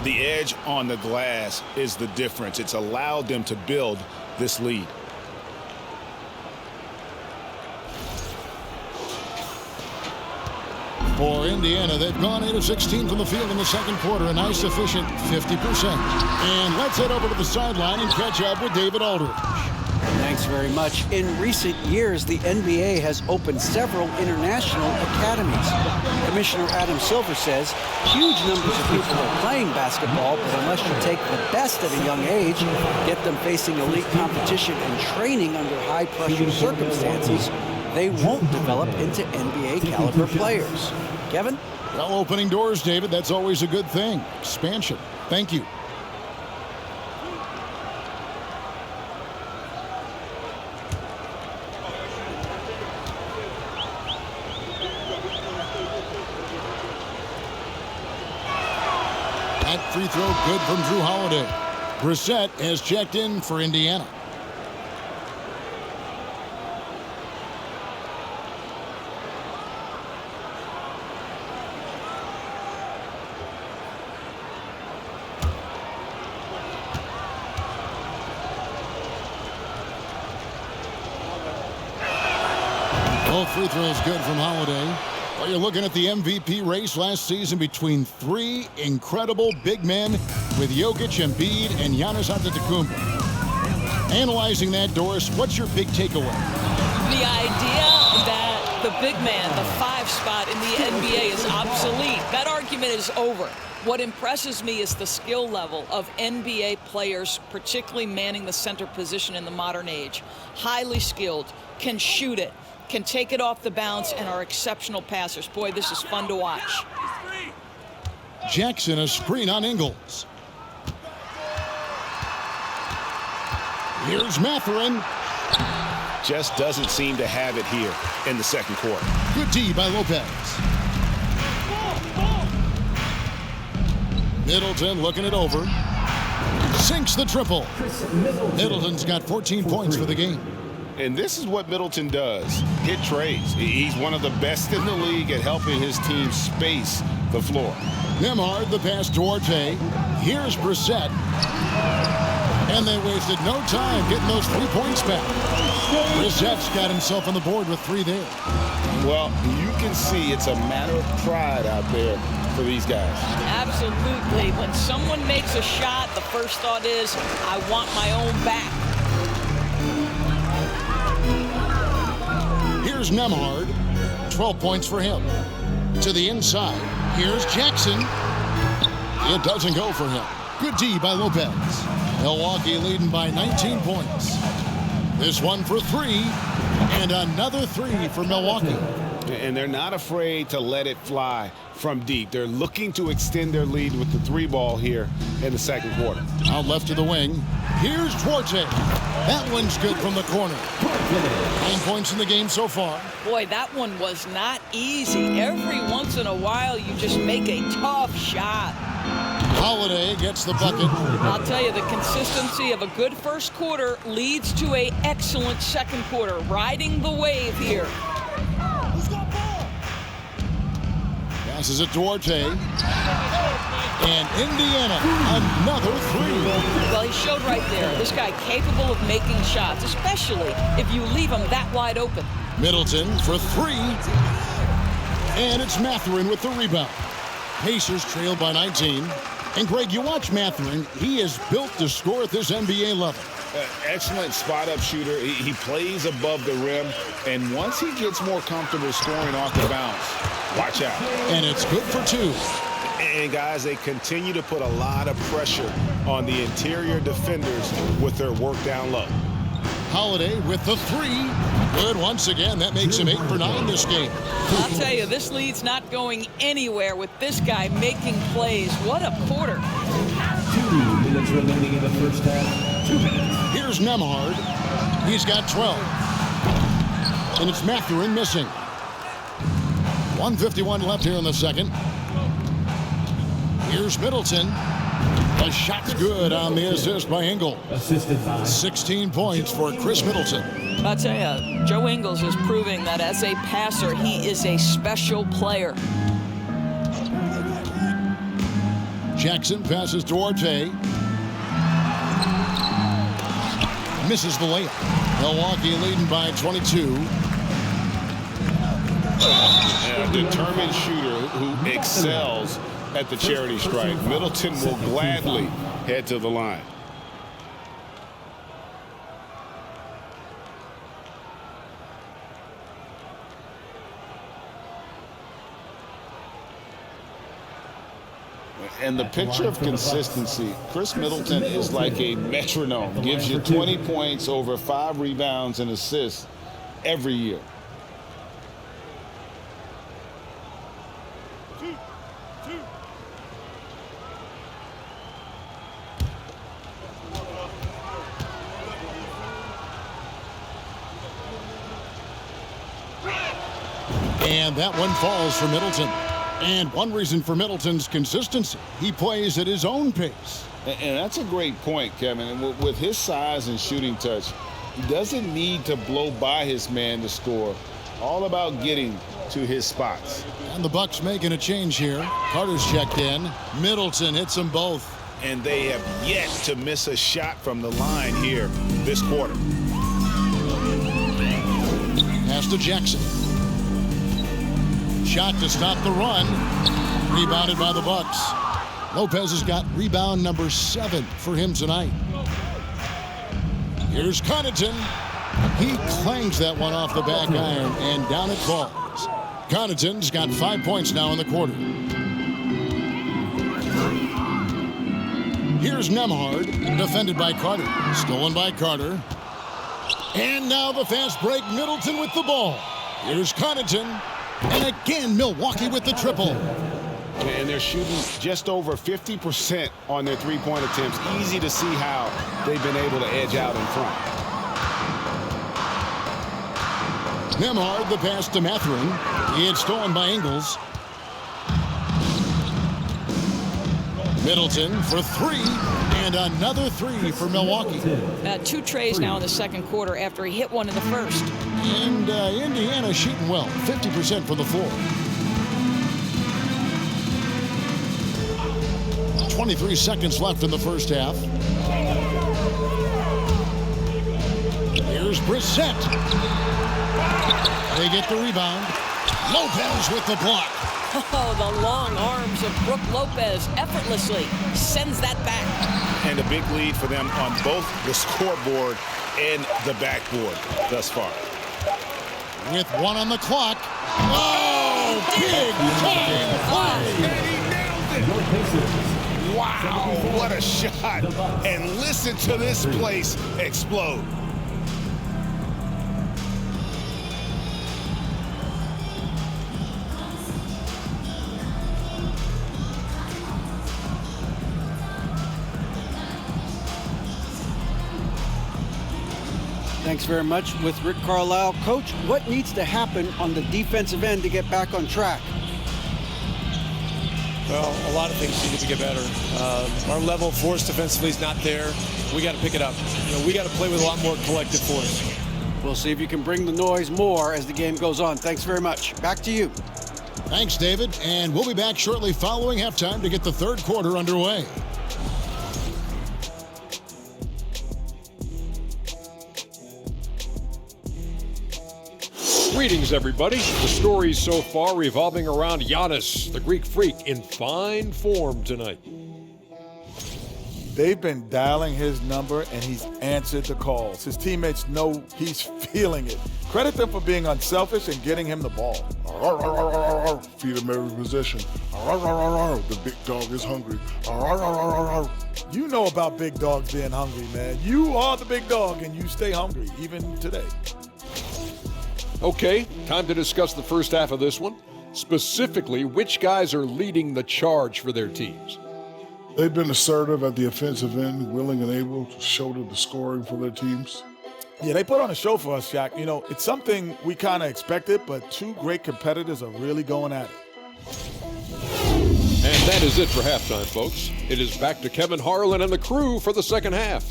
The edge on the glass is the difference. It's allowed them to build this lead. For Indiana, they've gone 8 of 16 from the field in the second quarter, a nice efficient 50%. And let's head over to the sideline and catch up with David Aldridge. Thanks very much. In recent years, the NBA has opened several international academies. Commissioner Adam Silver says huge numbers of people are playing basketball, but unless you take the best at a young age, get them facing elite competition and training under high-pressure circumstances, they won't develop into NBA-caliber players. Kevin? Well, opening doors, David, that's always a good thing. Expansion. Thank you. That free throw good from Drew Holiday. Brissett has checked in for Indiana. Both free throws good from Holiday. Well, you're looking at the MVP race last season between three incredible big men with Jokic, Embiid, and Giannis Antetokounmpo. Analyzing that, Doris, what's your big takeaway? The idea that the big man, the 5 spot in the NBA is obsolete. That argument is over. What impresses me is the skill level of NBA players, particularly manning the center position in the modern age. Highly skilled, can shoot it, can take it off the bounce, and are exceptional passers. Boy, this is fun to watch. Jackson, a screen on Ingles. Here's Mathurin. Just doesn't seem to have it here in the second quarter. Good D by Lopez. Middleton looking it over. Sinks the triple. Middleton's got 14 points for the game. And this is what Middleton does. Hit trays. He's one of the best in the league at helping his team space the floor. Nembhard, the pass to Duarte. Here's Brissett. And they wasted no time getting those 3 points back. Brissett's got himself on the board with 3 there. Well, you can see it's a matter of pride out there for these guys. Absolutely. When someone makes a shot, the first thought is, I want my own back. Here's Nembhard. 12 points for him. To the inside. Here's Jackson. It doesn't go for him. Good D by Lopez. Milwaukee leading by 19 points. This one for 3. And another 3 for Milwaukee. And they're not afraid to let it fly from deep. They're looking to extend their lead with the 3 ball here in the second quarter. Out left of the wing. Here's Duarte. That one's good from the corner. 9 points in the game so far. Boy, that one was not easy. Every once in a while, you just make a tough shot. Holiday gets the bucket. I'll tell you, the consistency of a good first quarter leads to an excellent second quarter. Riding the wave here. Passes it Duarte. And Indiana, another 3. Well, he showed right there. This guy capable of making shots, especially if you leave him that wide open. Middleton for 3. And it's Mathurin with the rebound. Pacers trail by 19. And Greg, you watch Mathurin. He is built to score at this NBA level. Excellent spot-up shooter. He plays above the rim. And once he gets more comfortable scoring off the bounce, watch out. And it's good for 2. And, guys, they continue to put a lot of pressure on the interior defenders with their work down low. Holiday with the 3. Good once again. That makes him 8 for 9 this game. I'll tell you, this lead's not going anywhere with this guy making plays. What a quarter. 2 minutes remaining in the first half. 2 minutes. Here's Nemhard. He's got 12. And it's Mathurin missing. 1:51 left here in the second. Here's Middleton. The shot's good on the assist by Engel. Assisted by 16 points for Chris Middleton. I'll tell you, Joe Ingles is proving that as a passer, he is a special player. Jackson passes to Orte. Misses the layup. Milwaukee leading by 22. A determined shooter who excels at the charity stripe. Middleton will gladly head to the line. And the picture of consistency, Chris Middleton is like a metronome. Gives you 20 points, over 5 rebounds and assists every year. And that one falls for Middleton. And one reason for Middleton's consistency, he plays at his own pace. And that's a great point, Kevin. And with his size and shooting touch, he doesn't need to blow by his man to score. All about getting to his spots. And the Bucks making a change here. Carter's checked in. Middleton hits them both. And they have yet to miss a shot from the line here this quarter. Pass to Jackson. Shot to stop the run. Rebounded by the Bucks. Lopez has got rebound number 7 for him tonight. Here's Connaughton. He clangs that one off the back iron, and down it falls. Connaughton's got 5 points now in the quarter. Here's Nemhard, defended by Carter. Stolen by Carter. And now the fast break. Middleton with the ball. Here's Connaughton. And again, Milwaukee with the triple. And they're shooting just over 50% on their three-point attempts. Easy to see how they've been able to edge out in front. Nemhard, the pass to Mathurin. It's stolen by Ingles. Middleton for 3, and another 3 for Milwaukee. 2 trays now in the second quarter after he hit one in the first. And Indiana shooting well, 50% from the floor. 23 seconds left in the first half. Here's Brissett. They get the rebound. Lopez with the block. Oh, the long arms of Brook Lopez effortlessly sends that back. And a big lead for them on both the scoreboard and the backboard thus far. With 1 on the clock. Oh, big time play. Wow, what a shot. And listen to this place explode. Thanks very much with Rick Carlisle. Coach, what needs to happen on the defensive end to get back on track? Well, a lot of things need to get better. Our level of force defensively is not there. We got to pick it up. We got to play with a lot more collective force. We'll see if you can bring the noise more as the game goes on. Thanks very much. Back to you. Thanks, David. And we'll be back shortly following halftime to get the third quarter underway. Greetings, everybody. The stories so far revolving around Giannis, the Greek freak, in fine form tonight. They've been dialing his number, and he's answered the calls. His teammates know he's feeling it. Credit them for being unselfish and getting him the ball. Feed him every possession. The big dog is hungry. You know about big dogs being hungry, man. You are the big dog, and you stay hungry, even today. Okay, time to discuss the first half of this one. Specifically, which guys are leading the charge for their teams? They've been assertive at the offensive end, willing and able to shoulder the scoring for their teams. Yeah, they put on a show for us, Shaq. You know, it's something we kind of expected, but two great competitors are really going at it. And that is it for halftime, folks. It is back to Kevin Harlan and the crew for the second half.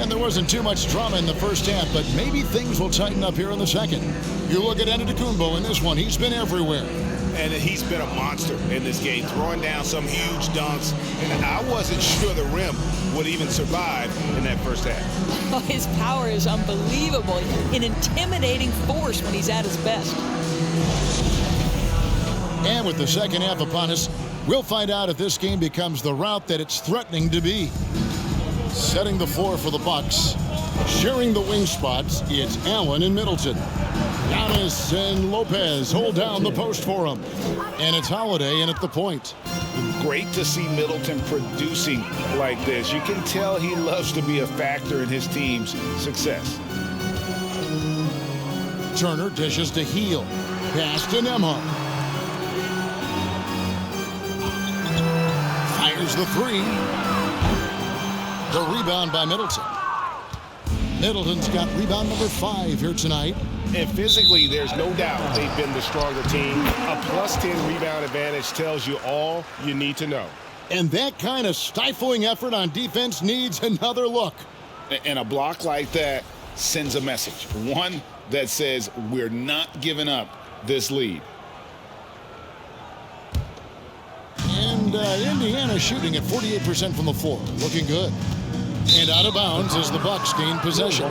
And there wasn't too much drama in the first half, but maybe things will tighten up here in the second. You look at Antetokounmpo in this one, he's been everywhere. And he's been a monster in this game, throwing down some huge dunks. And I wasn't sure the rim would even survive in that first half. Oh, his power is unbelievable. An intimidating force when he's at his best. And with the second half upon us, we'll find out if this game becomes the route that it's threatening to be. Setting the floor for the Bucks, sharing the wing spots, it's Allen and Middleton. Giannis and Lopez hold down the post for him. And it's Holiday in at the point. Great to see Middleton producing like this. You can tell he loves to be a factor in his team's success. Turner dishes to Heel. Pass to Nembhard. Fires the three. The rebound by Middleton. Middleton's got rebound number 5 here tonight. And physically, there's no doubt they've been the stronger team. A +10 rebound advantage tells you all you need to know. And that kind of stifling effort on defense needs another look. And a block like that sends a message. One that says we're not giving up this lead. And Indiana shooting at 48% from the floor. Looking good. And out of bounds as the Bucks gain possession.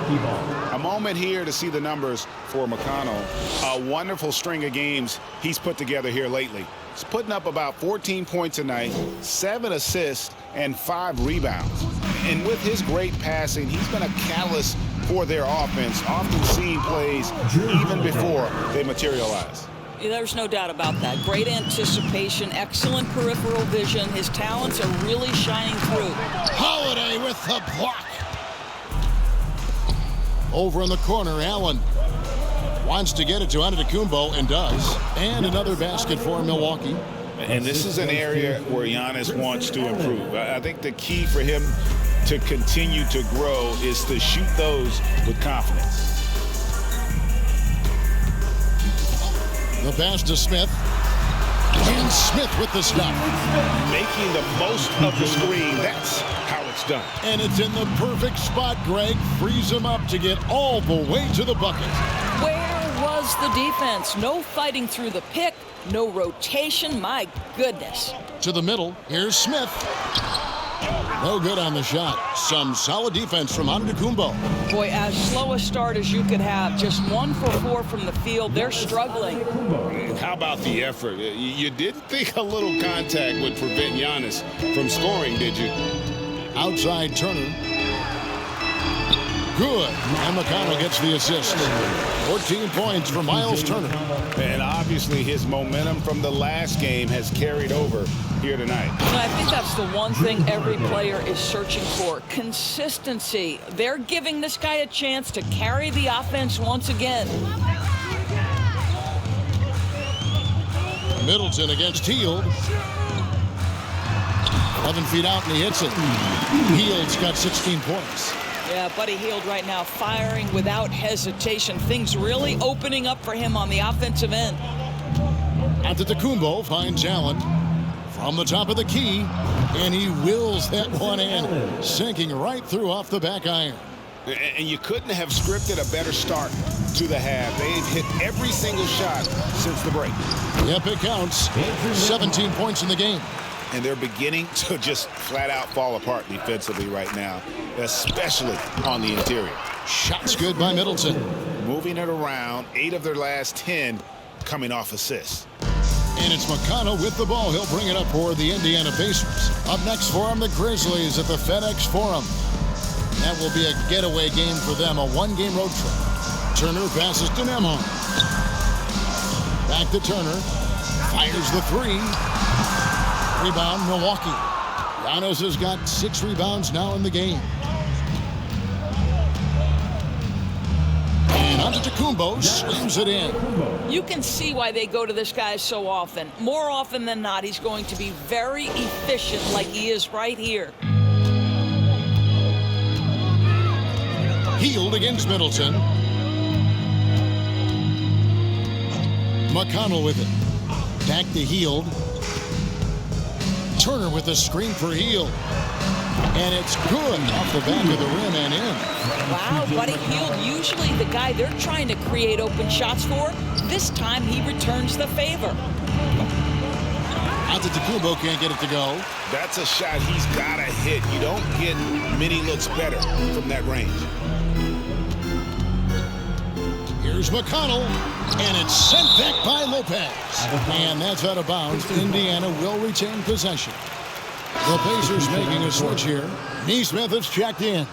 A moment here to see the numbers for McConnell. A wonderful string of games he's put together here lately. He's putting up about 14 points a night, 7 assists, and 5 rebounds. And with his great passing, he's been a catalyst for their offense, often seeing plays even before they materialize. There's no doubt about that. Great anticipation, excellent peripheral vision. His talents are really shining through. Holiday with the block. Over in the corner, Allen wants to get it to Antetokounmpo and does. And another basket for Milwaukee. And this is an area where Giannis wants to improve. I think the key for him to continue to grow is to shoot those with confidence. The pass to Smith. And Smith with the stop. Making the most of the screen. That's how it's done. And it's in the perfect spot, Greg. Frees him up to get all the way to the bucket. Where was the defense? No fighting through the pick. No rotation. My goodness. To the middle. Here's Smith. No good on the shot. Some solid defense from Antetokounmpo. Boy, as slow a start as you could have. Just 1 for 4 from the field. They're struggling. How about the effort? You didn't think a little contact would prevent Giannis from scoring, did you? Outside Turner. Good. And McConnell gets the assist. 14 points for Miles Turner. And obviously his momentum from the last game has carried over here tonight. I think that's the one thing every player is searching for. Consistency. They're giving this guy a chance to carry the offense once again. Middleton against Hield. 11 feet out and he hits it. Hield's got 16 points. Yeah, Buddy Hield right now firing without hesitation. Things really opening up for him on the offensive end. Antetokounmpo finds Allen from the top of the key, and he wills that one in, sinking right through off the back iron. And you couldn't have scripted a better start to the half. They've hit every single shot since the break. Yep, it counts. 17 points in the game. And they're beginning to just flat out fall apart defensively right now, especially on the interior. Shots good by Middleton. Moving it around, 8 of their last 10 coming off assists. And it's McConnell with the ball. He'll bring it up for the Indiana Pacers. Up next for them, the Grizzlies at the FedEx Forum. That will be a getaway game for them, a one-game road trip. Turner passes to Nembhard. Back to Turner. Fires the three. Rebound, Milwaukee. Giannis has got 6 rebounds now in the game. And Antetokounmpo slams it in. You can see why they go to this guy so often. More often than not, he's going to be very efficient like he is right here. Hield against Middleton. McConnell with it. Back to Hield. Turner with a screen for Hield. And it's good off the back of the rim and in. Wow, Buddy Hield, usually the guy they're trying to create open shots for. This time he returns the favor. Antetokounmpo can't get it to go. That's a shot he's got to hit. You don't get many looks better from that range. Here's McConnell, and it's sent back by Lopez. And that's out of bounds. Indiana will retain possession. The Pacers making a switch here. Nesmith has checked in.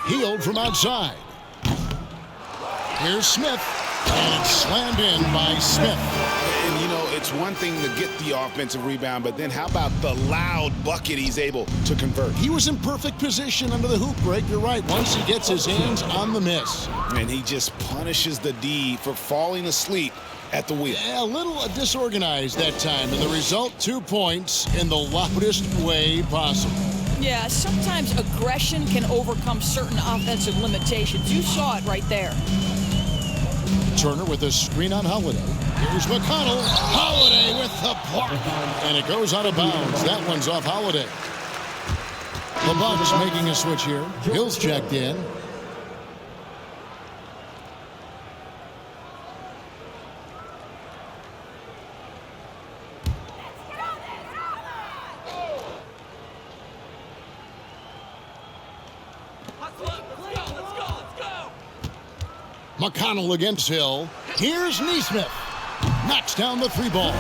Hield from outside. Here's Smith, and it's slammed in by Smith. And, you know, it's one thing to get the offensive rebound, but then how about the loud bucket he's able to convert? He was in perfect position under the hoop break. You're right. Once he gets his hands on the miss. And he just punishes the D for falling asleep at the wheel. Yeah, a little disorganized that time. And the result, 2 points in the loudest way possible. Yeah, sometimes aggression can overcome certain offensive limitations. You saw it right there. Turner with a screen on Holiday. Here's McConnell. Holiday with the block. And it goes out of bounds. That one's off Holiday. The Bucks making a switch here. Hill's checked in. McConnell against Hill. Here's Nesmith. Knocks down the 3-ball.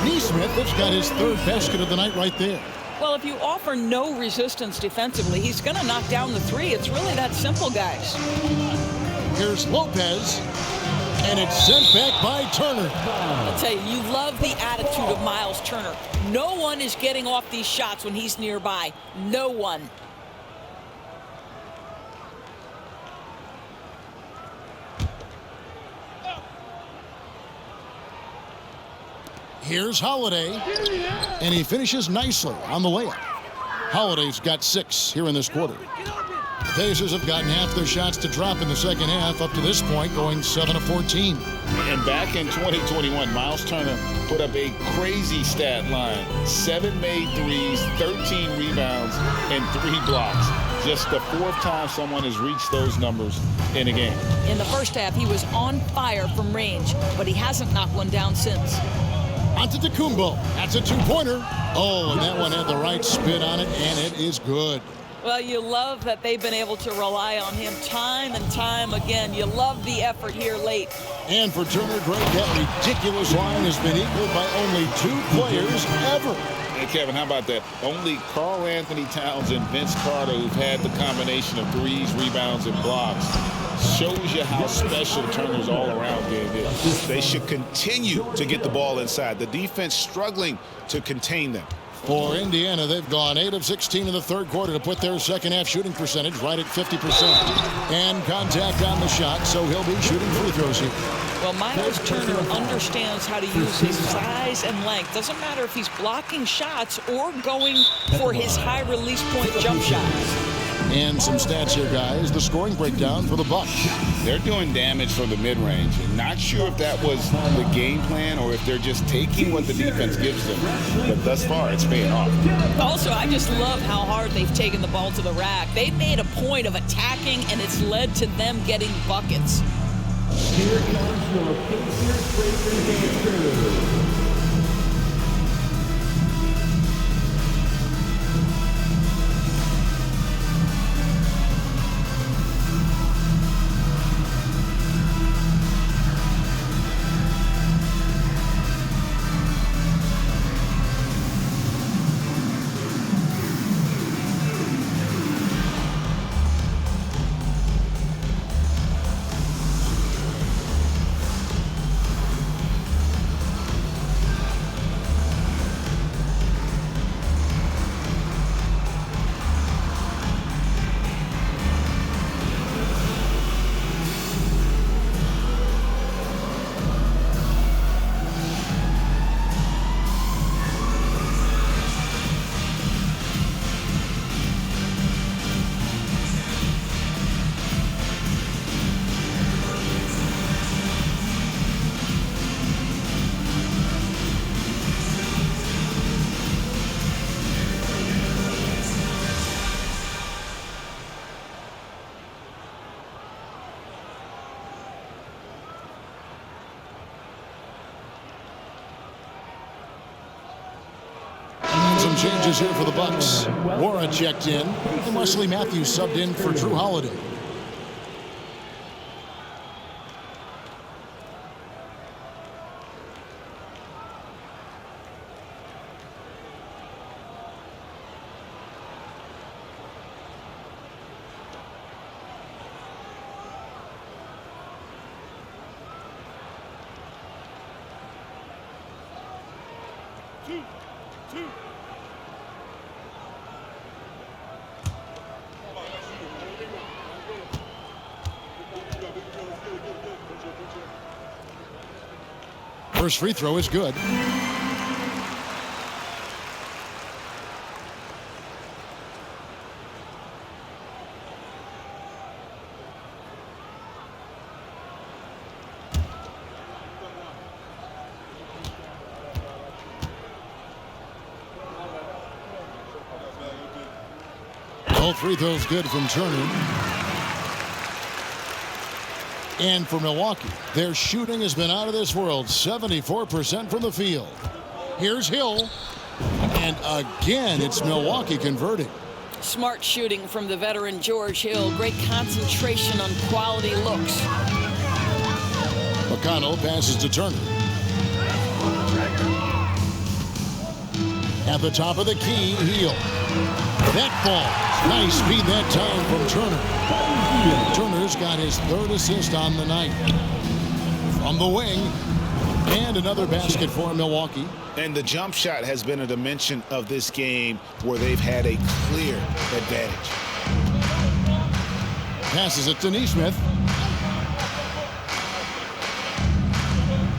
Nesmith has got his 3rd basket of the night right there. Well, if you offer no resistance defensively, he's going to knock down the 3. It's really that simple, guys. Here's Lopez. And it's sent back by Turner. I'll tell you, you love the attitude of Miles Turner. No one is getting off these shots when he's nearby. No one. Here's Holiday, and he finishes nicely on the layup. Holiday's got 6 here in this quarter. The Pacers have gotten half their shots to drop in the second half up to this point, going 7 of 14. And back in 2021, Miles Turner put up a crazy stat line. 7 made threes, 13 rebounds, and 3 blocks. Just the 4th time someone has reached those numbers in a game. In the first half, he was on fire from range, but he hasn't knocked one down since. Antetokounmpo, that's a 2-pointer. Oh, and that one had the right spin on it, and it is good. Well, you love that they've been able to rely on him time and time again. You love the effort here late. And for Turner, Greg, that ridiculous line has been equaled by only 2 players ever. Hey, Kevin, how about that? Only Karl Anthony Towns and Vince Carter, who've had the combination of threes, rebounds, and blocks. Shows you how special Turner's all-around game is. They should continue to get the ball inside. The defense struggling to contain them. For Indiana, they've gone 8 of 16 in the 3rd quarter to put their second-half shooting percentage right at 50%. And contact on the shot, so he'll be shooting free throws here. Well, Miles Turner understands how to use his size and length. Doesn't matter if he's blocking shots or going for his high release point jump shots. And some stats here, guys. The scoring breakdown for the Bucks. They're doing damage from the mid-range. Not sure if that was the game plan or if they're just taking what the defense gives them. But thus far, it's paying off. Also, I just love how hard they've taken the ball to the rack. They've made a point of attacking, and it's led to them getting buckets. Here comes your Pacers breaker dance. some changes here for the Bucks. Warren checked in, and Wesley Matthews subbed in for Drew Holiday. First free throw is good. All free throws good from Turner. And for Milwaukee, their shooting has been out of this world, 74% from the field. Here's Hill, and again, it's Milwaukee converting. Smart shooting from the veteran George Hill. Great concentration on quality looks. McConnell passes to Turner. At the top of the key, Hill. That ball, nice speed that time from Turner. Turner's got his third assist on the night. From the wing, and another basket for Milwaukee. And the jump shot has been a dimension of this game where they've had a clear advantage. Passes it to Neesmith.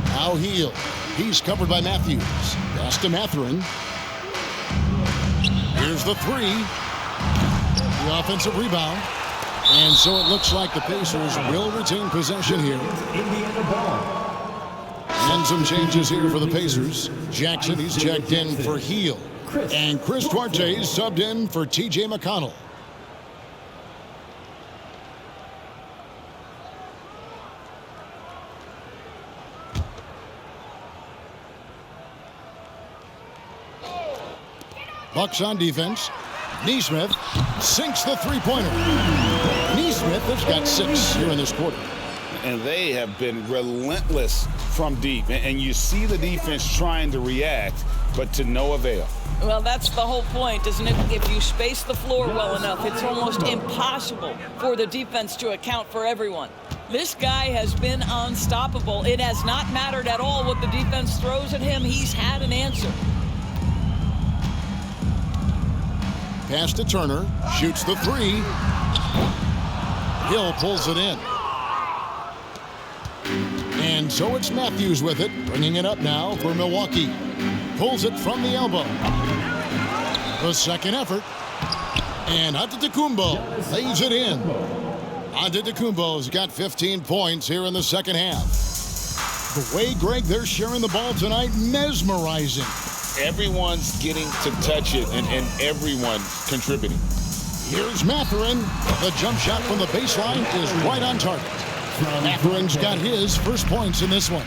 Now Hill. He's covered by Matthews. Pass to Mathurin. Here's the three. The offensive rebound. And so it looks like the Pacers will retain possession here. And some changes here for the Pacers. Jackson, he's checked in for Hill. And Chris Duarte subbed in for T.J. McConnell. Bucks on defense. Neesmith sinks the three-pointer. Neesmith has got 6 here in this quarter. And they have been relentless from deep. And you see the defense trying to react, but to no avail. Well, that's the whole point, isn't it? If you space the floor well enough, it's almost impossible for the defense to account for everyone. This guy has been unstoppable. It has not mattered at all what the defense throws at him. He's had an answer. Pass to Turner, shoots the three. Hill pulls it in. And so it's Matthews with it, bringing it up now for Milwaukee. Pulls it from the elbow. The second effort. And Antetokounmpo lays it in. Antetokounmpo's got 15 points here in the second half. The way, Greg, they're sharing the ball tonight, mesmerizing. Everyone's getting to touch it, and everyone's contributing. Here's Mathurin. The jump shot from the baseline is right on target. Mathurin's got his first points in this one.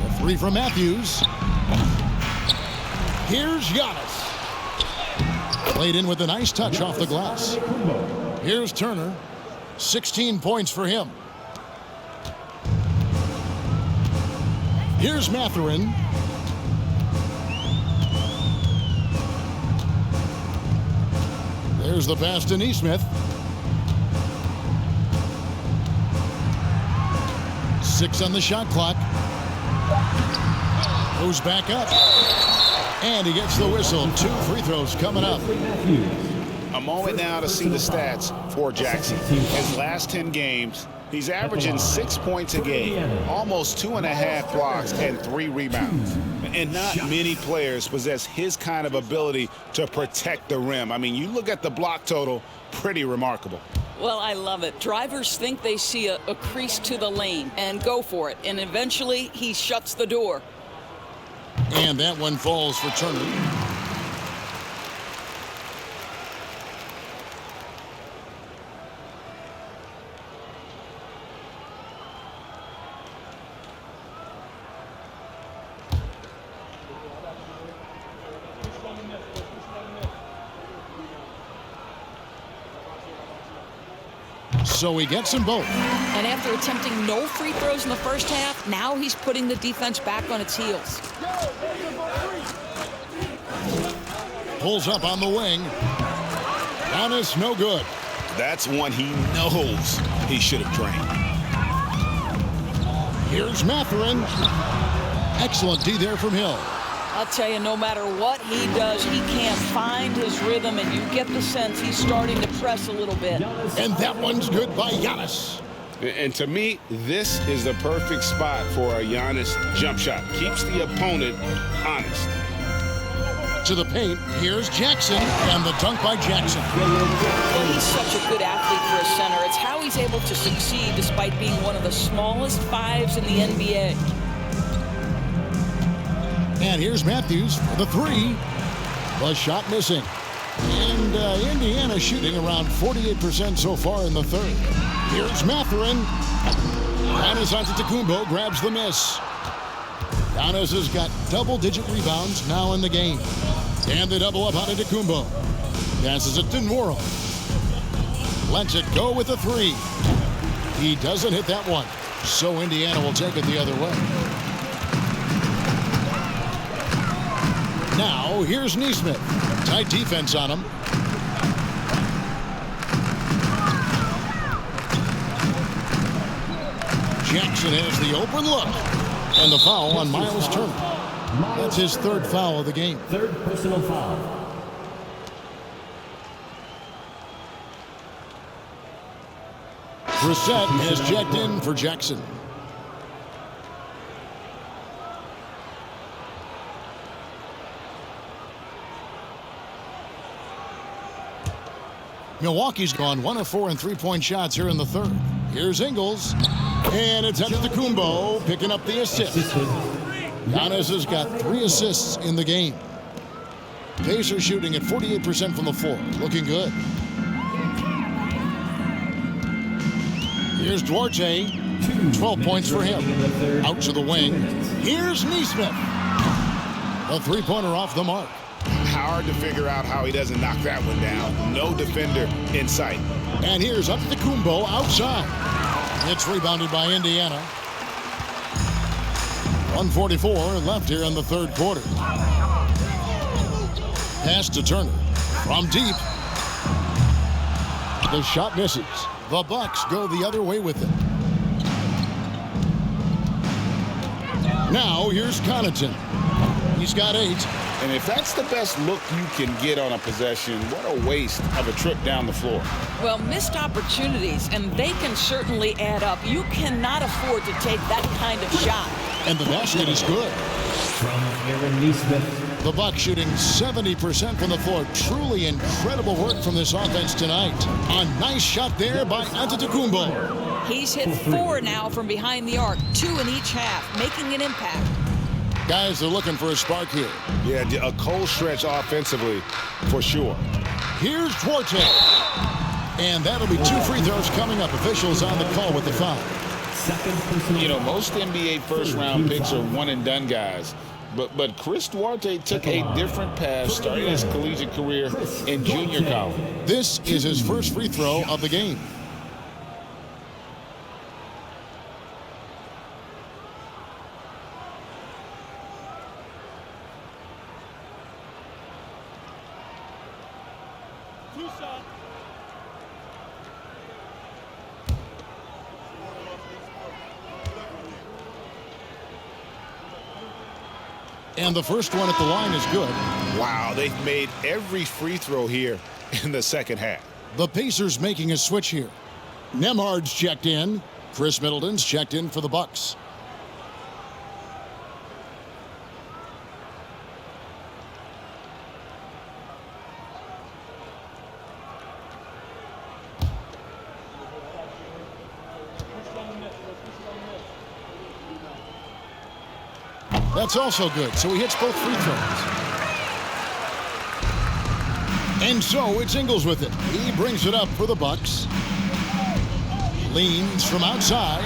The three from Matthews. Here's Giannis. Played in with a nice touch off the glass. Here's Turner. 16 points for him. Here's Mathurin. There's the pass to Neesmith. 6 on the shot clock. Goes back up. And he gets the whistle. 2 free throws coming up. A moment now to see the stats for Jackson. His last 10 games, he's averaging 6 points a game, almost 2.5 blocks and 3 rebounds. And not many players possess his kind of ability to protect the rim. I mean, you look at the block total, pretty remarkable. Well, I love it. Drivers think they see a crease to the lane and go for it. And eventually, he shuts the door. And that one falls for Turner. So he gets them both. And after attempting no free throws in the first half, now he's putting the defense back on its heels. Pulls up on the wing. Giannis, no good. That's one he knows he should have drained. Here's Mathurin. Excellent D there from Hill. I'll tell you, no matter what he does, he can't find his rhythm, and you get the sense he's starting to press a little bit. And that one's good by Giannis. And to me, this is the perfect spot for a Giannis jump shot. Keeps the opponent honest. To the paint, here's Jackson, and the dunk by Jackson. Well, he's such a good athlete for a center. It's how he's able to succeed despite being one of the smallest fives in the NBA. And here's Matthews for the three. The shot missing. And Indiana shooting around 48% so far in the third. Here's Mathurin. Giannis Antetokounmpo grabs the miss. Giannis has got double-digit rebounds now in the game. And they double up on Antetokounmpo. Passes it to Nwora. Lets it go with the three. He doesn't hit that one. So Indiana will take it the other way. Now, here's Nesmith. Tight defense on him. Jackson has the open look. And the foul on Miles Turner. That's his third foul of the game. Third personal foul. Brissett has checked in for Jackson. Milwaukee's gone 1 of 4 in three-point shots here in the third. Here's Ingles. And it's Antetokounmpo picking up the assist. Giannis has got 3 assists in the game. Pacers shooting at 48% from the floor. Looking good. Here's Duarte. 12 points for him. Out to the wing. Here's Nesmith. A three-pointer off the mark. Hard to figure out how he doesn't knock that one down. No defender in sight. And here's Antetokounmpo outside. It's rebounded by Indiana. 1:44 left here in the third quarter. Pass to Turner. From deep. The shot misses. The Bucks go the other way with it. Now here's Connaughton. He's got 8. And if that's the best look you can get on a possession, what a waste of a trip down the floor. Well, missed opportunities, and they can certainly add up. You cannot afford to take that kind of shot. And the basket is good. From Aaron Nesmith. The Bucks shooting 70% from the floor. Truly incredible work from this offense tonight. A nice shot there by Antetokounmpo. He's hit 4 now from behind the arc, 2 in each half, making an impact. Guys are looking for a spark here. Yeah, a cold stretch offensively, for sure. Here's Duarte. And that'll be 2 free throws coming up. Officials on the call with the foul. You know, most NBA first-round picks are one-and-done guys. But Chris Duarte took a different path starting his collegiate career in junior college. This is his first free throw of the game. And the first one at the line is good. Wow, they've made every free throw here in the second half. The Pacers making a switch here. Nembhard's checked in. Chris Middleton's checked in for the Bucks. That's also good, so he hits both free throws. And so it's Ingles with it. He brings it up for the Bucks. Leans from outside.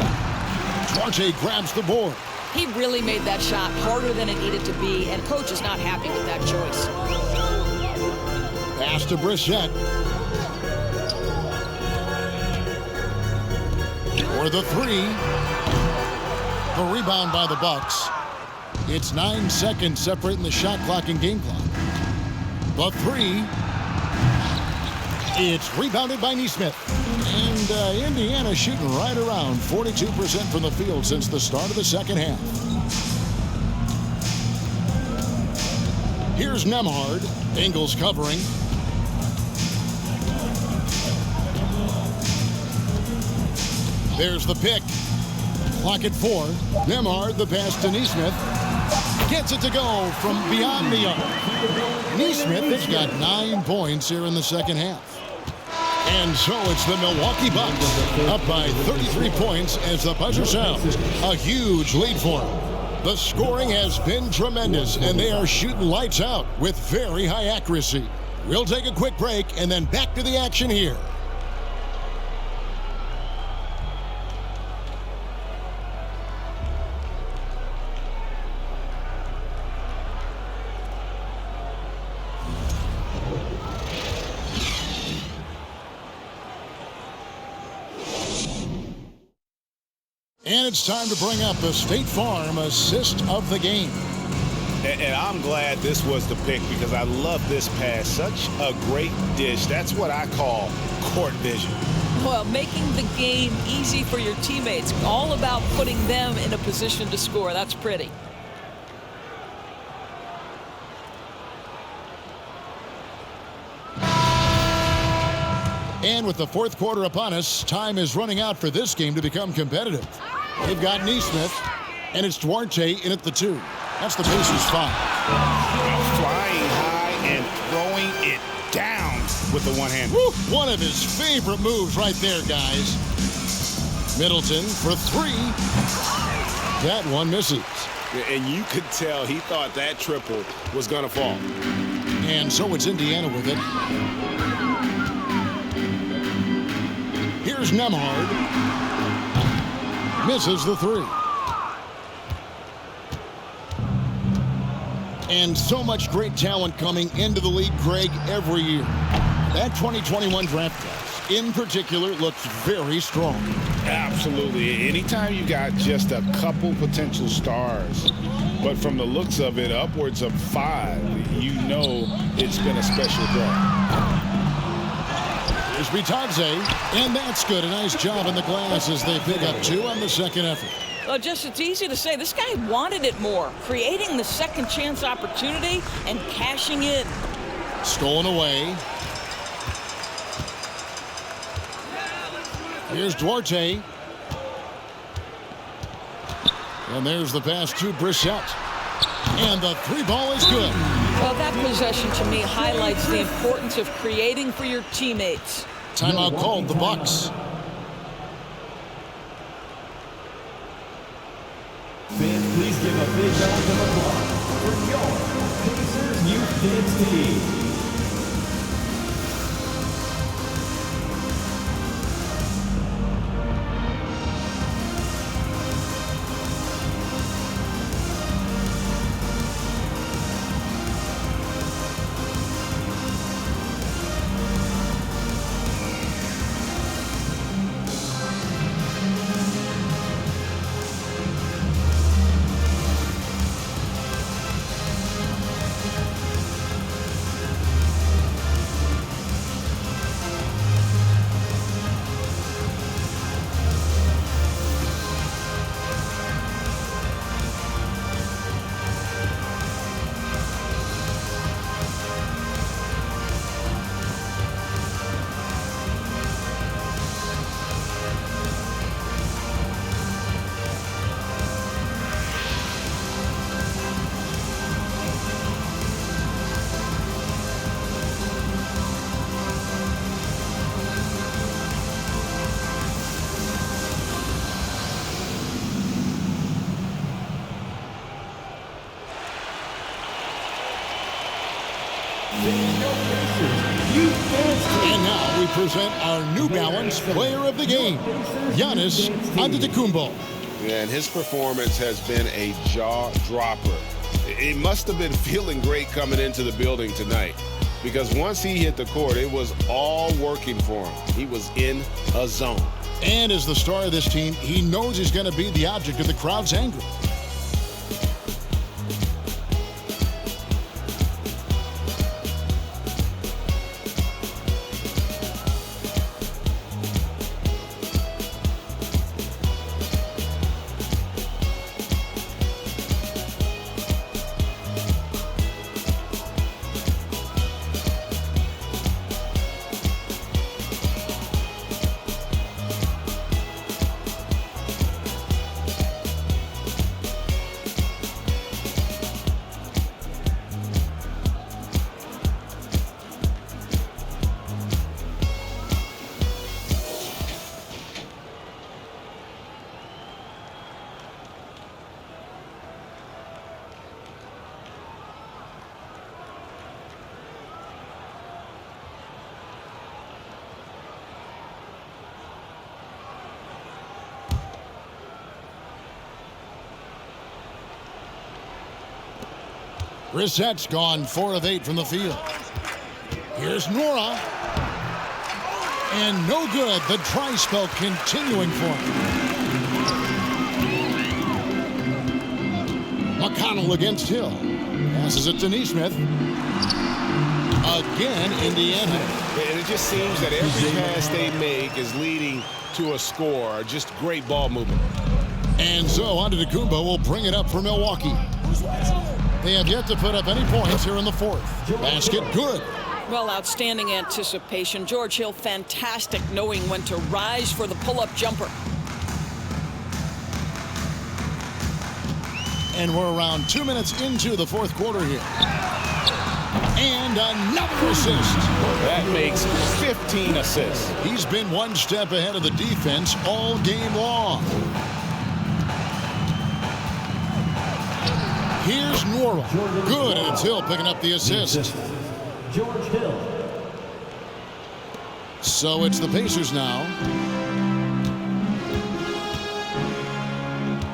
Duarte grabs the board. He really made that shot harder than it needed to be, and coach is not happy with that choice. Pass to Brissett. for the three. The rebound by the Bucks. It's 9 seconds separating the shot clock and game clock. The three. It's rebounded by Neesmith. And Indiana shooting right around 42% from the field since the start of the second half. Here's Nembhard. Ingles covering. There's the pick. Clock at 4. Nembhard, the pass to Neesmith. Gets it to go from beyond the arc. Neesmith has got 9 points here in the second half. And so it's the Milwaukee Bucks up by 33 points as the buzzer sounds. A huge lead for them. The scoring has been tremendous, and they are shooting lights out with very high accuracy. We'll take a quick break and then back to the action here. And it's time to bring up the State Farm assist of the game. And I'm glad this was the pick because I love this pass. Such a great dish. That's what I call court vision. Well, making the game easy for your teammates. All about putting them in a position to score. That's pretty. And with the fourth quarter upon us, time is running out for this game to become competitive. They've got Neesmith, and it's Duarte in at the 2. That's the Pacers' foul. Flying high and throwing it down with the one hand. Woo! One of his favorite moves right there, guys. Middleton for 3. That one misses. And you could tell he thought that triple was going to fall. And so it's Indiana with it. Here's Nembhard. Misses the 3. And so much great talent coming into the league, Greg, every year. That 2021 draft class, in particular, looks very strong. Absolutely. Anytime you got just a couple potential stars, but from the looks of it, upwards of 5, you know it's been a special draft. Here's Bitadze, and that's good. A nice job in the glass as they pick up 2 on the second effort. Well, just it's easy to say. This guy wanted it more, creating the second chance opportunity and cashing in. Stolen away. Here's Duarte. And there's the pass to Brissett. And the 3-ball is good. Well, that possession to me highlights the importance of creating for your teammates. Timeout called the Bucks. Fans, please give a big round of applause for your Pacers Youth Dance Team. And now we present our New Balance Player of the Game, Giannis Antetokounmpo. Yeah, and his performance has been a jaw-dropper. It must have been feeling great coming into the building tonight because once he hit the court, it was all working for him. He was in a zone. And as the star of this team, he knows he's going to be the object of the crowd's anger. Brissett's gone 4 of 8 from the field. Here's Nora. And no good. The dry spell continuing for him. McConnell against Hill. Passes it to Neesmith. Again, Indiana. And it just seems that every pass they make is leading to a score. Just great ball movement. And so Antetokounmpo will bring it up for Milwaukee. They have yet to put up any points here in the fourth. Basket good. Well, outstanding anticipation. George Hill, fantastic knowing when to rise for the pull-up jumper. And we're around 2 minutes into the fourth quarter here. And another assist. That makes 15 assists. He's been one step ahead of the defense all game long. Here's Nora. Good, and it's Hill picking up the assist. George Hill. So it's the Pacers now.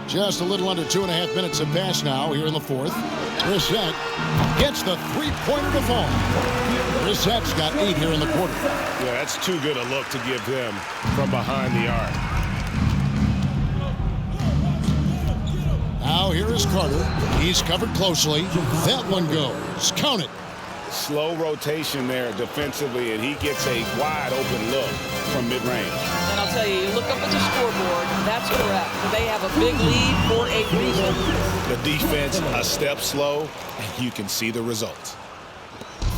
Just a little under 2.5 minutes have passed now here in the fourth. Brissett gets the three-pointer to fall. Brissett's got 8 here in the quarter. Yeah, that's too good a look to give them from behind the arc. Now here is Carter. He's covered closely. That one goes. Count it. Slow rotation there defensively, and he gets a wide-open look from mid-range. And I'll tell you, you look up at the scoreboard, that's correct. They have a big lead for a reason. The defense a step slow, and you can see the results.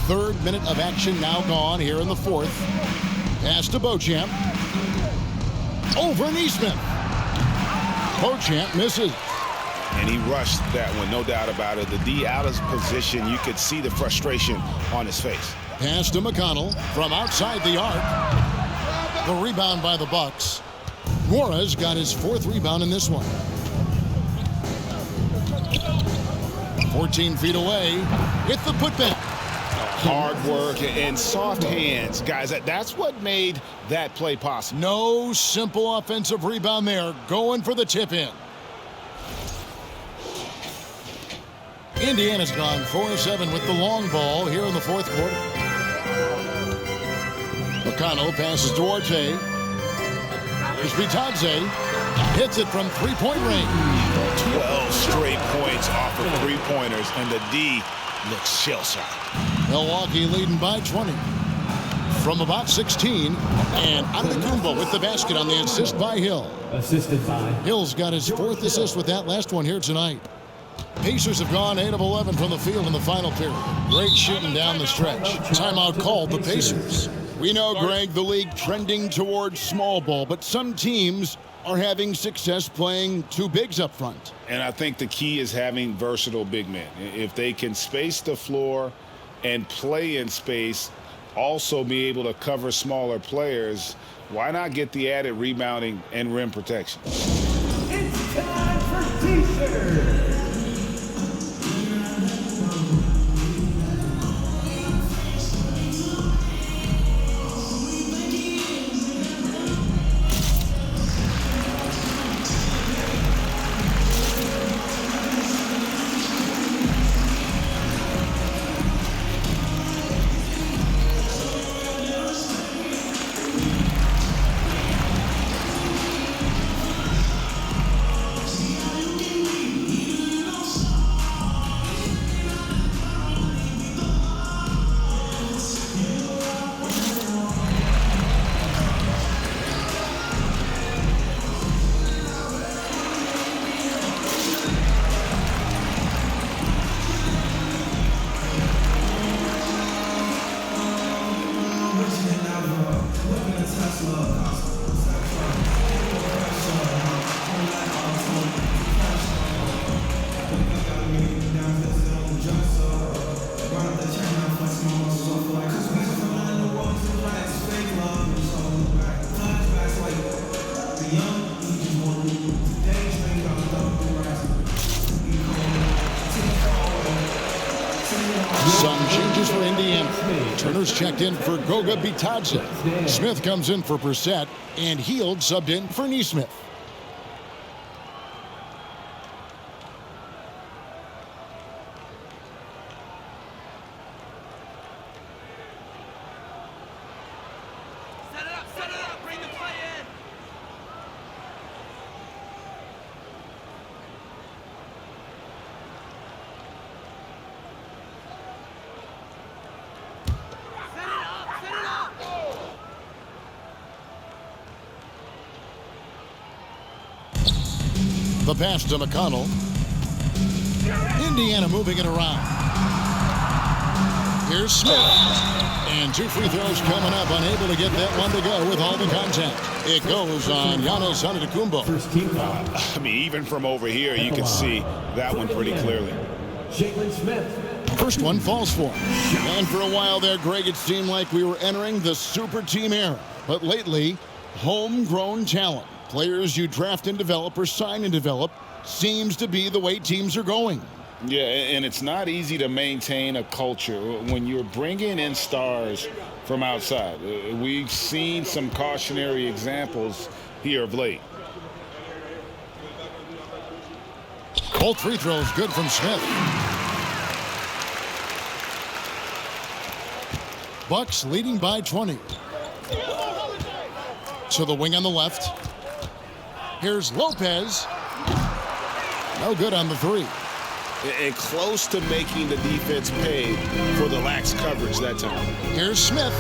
Third minute of action now gone here in the fourth. Pass to Beauchamp. Over Neesmith. Beauchamp misses. And he rushed that one, no doubt about it. The D out of position, you could see the frustration on his face. Pass to McConnell from outside the arc. The rebound by the Bucks. Nora's got his 4th rebound in this one. 14 feet away with the putback. Hard work and soft hands. Guys, that's what made that play possible. No simple offensive rebound there. Going for the tip-in. Indiana's gone 4-7 with the long ball here in the fourth quarter. McConnell passes to Arte. Here's Vitadze. Hits it from three-point range. 12 straight points off of three-pointers, and the D looks shell-shocked. Milwaukee leading by 20. From about 16, and Antetokounmpo with the basket on the assist by Hill. Assisted by Hill's got his 4th assist with that last one here tonight. Pacers have gone 8 of 11 from the field in the final period. Great shooting down the stretch. Timeout called the Pacers. We know, Greg, the league trending towards small ball, but some teams are having success playing 2 bigs up front. And I think the key is having versatile big men. If they can space the floor and play in space, also be able to cover smaller players, why not get the added rebounding and rim protection? It's time for Pacers. changes for Indiana. Turner's checked in for Goga Bitadze. Smith comes in for Brissett, and Hield subbed in for Nesmith. The pass to McConnell. Indiana moving it around. Here's Smith. And 2 free throws coming up. Unable to get that one to go with all the contact. It goes on Giannis Antetokounmpo. I mean, even from over here, you can see that one pretty clearly. Jalen Smith. First one falls for him. And for a while there, Greg, it seemed like we were entering the super team era. But lately, homegrown talent. Players you draft and develop or sign and develop seems to be the way teams are going. Yeah, and it's not easy to maintain a culture when you're bringing in stars from outside. We've seen some cautionary examples here of late. Both free throws good from Smith. Bucks leading by 20. To the wing on the left. Here's Lopez. No good on the three. And close to making the defense pay for the lax coverage that time. Here's Smith.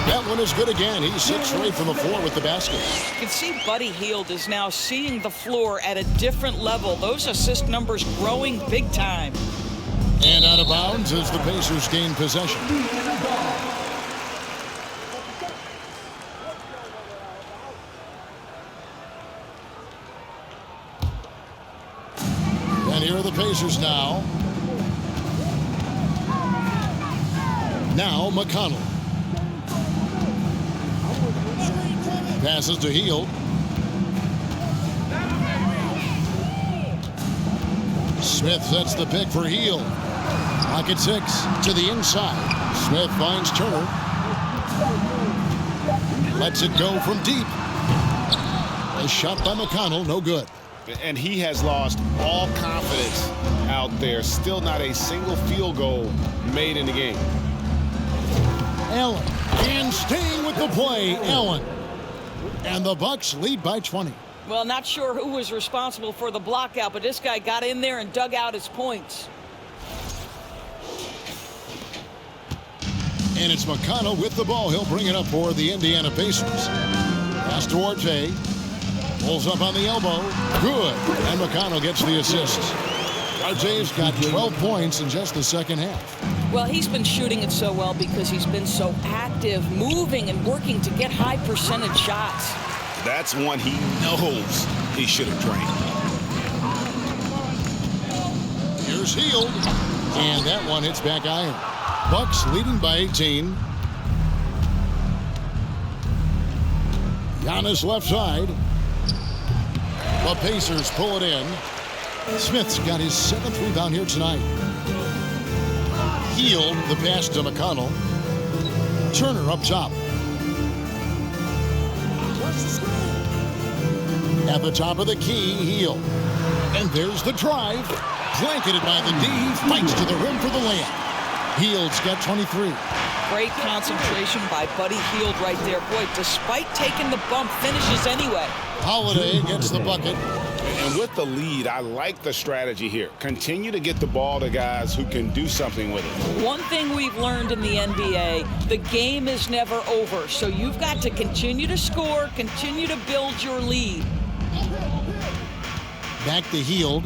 That one is good again. He's 6 straight from the floor with the basket. You can see Buddy Hield is now seeing the floor at a different level. Those assist numbers growing big time. And out of bounds as the Pacers gain possession. And here are the Pacers now. Now McConnell. Passes to Hield. Smith sets the pick for Hield. Pocket 6 to the inside. Smith finds Turner. Lets it go from deep. A shot by McConnell, no good. And he has lost all confidence out there. Still not a single field goal made in the game. Allen. And staying with the play, Allen. And the Bucks lead by 20. Well, not sure who was responsible for the block out, but this guy got in there and dug out his points. And it's McConnell with the ball. He'll bring it up for the Indiana Pacers. Pass to Orte. Pulls up on the elbow. Good. And McConnell gets the assist. Orte's got 12 points in just the second half. Well, he's been shooting it so well because he's been so active, moving and working to get high percentage shots. That's one he knows he should have drained. Here's Hield. And that one hits back iron. Bucks leading by 18. Giannis left side. The Pacers pull it in. Smith's got his 7th rebound here tonight. Hield, the pass to McConnell. Turner up top. At the top of the key, Hield. And there's the drive. Blanketed by the D. Fights to the rim for the layup. Hield's got 23. Great concentration by Buddy Hield right there. Boy, despite taking the bump, finishes anyway. Holiday gets the bucket. And with the lead, I like the strategy here. Continue to get the ball to guys who can do something with it. One thing we've learned in the NBA, the game is never over. So you've got to continue to score, continue to build your lead. Back to Hield.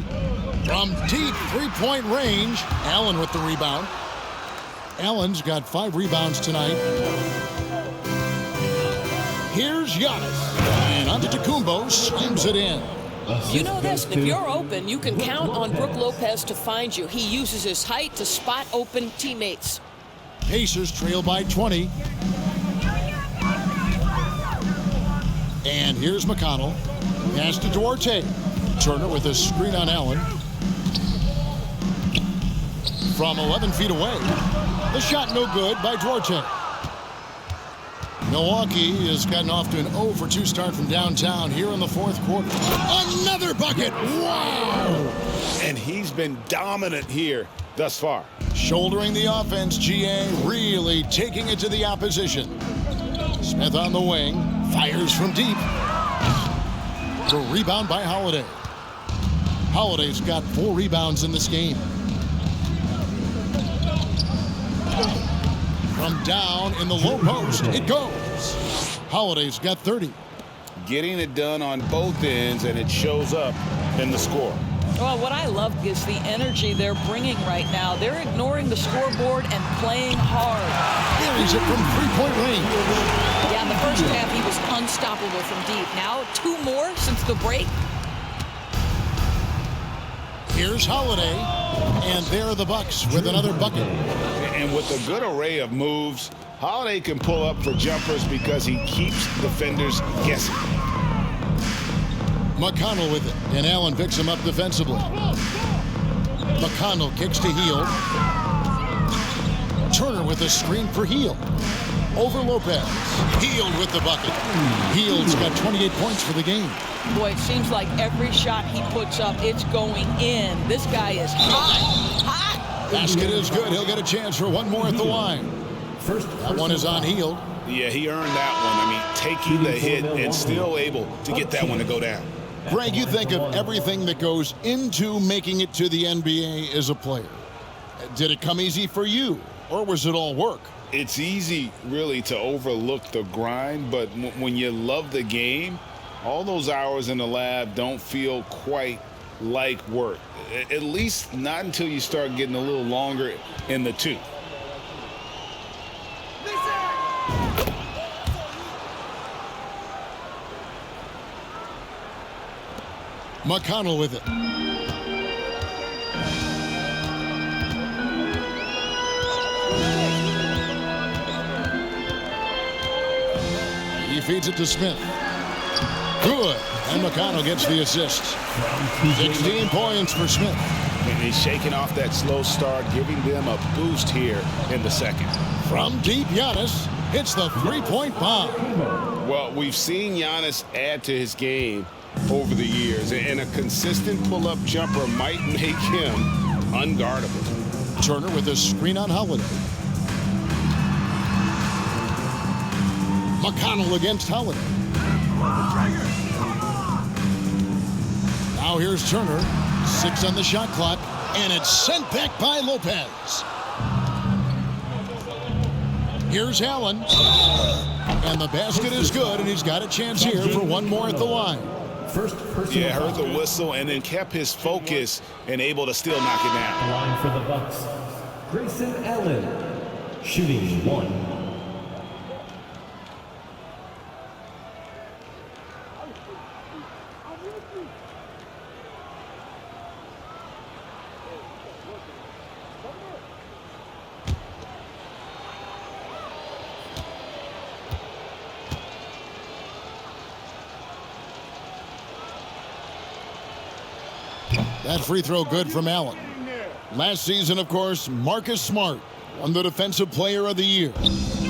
From deep three-point range. Allen with the rebound. Allen's got 5 rebounds tonight. Here's Giannis. And Antetokounmpo slams it in. You know this, if you're open, you can count on Brook Lopez to find you. He uses his height to spot open teammates. Pacers trail by 20. And here's McConnell. Pass to Duarte. Turner with a screen on Allen. from 11 feet away. The shot no good by Duarte. Milwaukee has gotten off to an 0 for 2 start from downtown here in the fourth quarter. Another bucket! Wow! And he's been dominant here thus far. Shouldering the offense, GA really taking it to the opposition. Smith on the wing, fires from deep. The rebound by Holiday. Holiday's got 4 rebounds in this game. From down in the low post, it goes. Holiday's got 30. Getting it done on both ends, and it shows up in the score. Well, what I love is the energy they're bringing right now. They're ignoring the scoreboard and playing hard. Carries it from 3-point range. Yeah, in the first half, he was unstoppable from deep. Now, 2 more since the break. Here's Holiday, and there are the Bucks with another bucket. And with a good array of moves, Holiday can pull up for jumpers because he keeps defenders guessing. McConnell with it, and Allen picks him up defensively. McConnell kicks to Hield. Turner with a screen for Hield. Over Lopez. Hield with the bucket. Hield's got 28 points for the game. Boy, it seems like every shot he puts up, it's going in. This guy is hot. Hot! Basket is good. He'll get a chance for one more at the line. That one is on Hield. Yeah, he earned that one. I mean, taking the hit and still able to get that one to go down. Greg, you think of everything that goes into making it to the NBA as a player. Did it come easy for you, or was it all work? It's easy, really, to overlook the grind, but when you love the game, all those hours in the lab don't feel quite like work. At least not until you start getting a little longer in the tooth. McConnell with it. He feeds it to Smith. Good. And McConnell gets the assist. 16 points for Smith. And he's shaking off that slow start, giving them a boost here in the second. From deep, Giannis hits the 3-point bomb. Well, we've seen Giannis add to his game over the years, and a consistent pull-up jumper might make him unguardable. Turner with a screen on Holiday. McConnell against Holiday. Now here's Turner. 6 on the shot clock, and it's sent back by Lopez. Here's Allen. And the basket is good, and he's got a chance here for one more at the line. Yeah, heard the whistle and then kept his focus and able to still knock it down. The line for the Bucks, Grayson Allen, shooting 1. That free throw good from Allen. Last season, of course, Marcus Smart won the Defensive Player of the Year.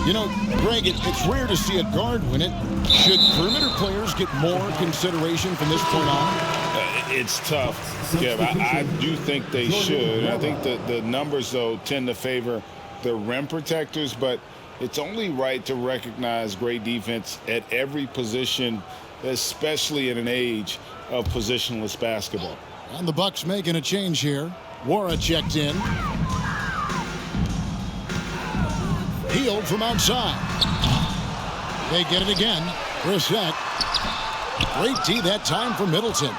You know, Greg, it's rare to see a guard win it. Should perimeter players get more consideration from this point on? It's tough, yeah. I do think they should. I think the numbers, though, tend to favor the rim protectors, but it's only right to recognize great defense at every position, especially in an age of positionless basketball. And the Bucks making a change here. Wara checked in. Hield from outside. They get it again. Brissett. Great D that time for Middleton.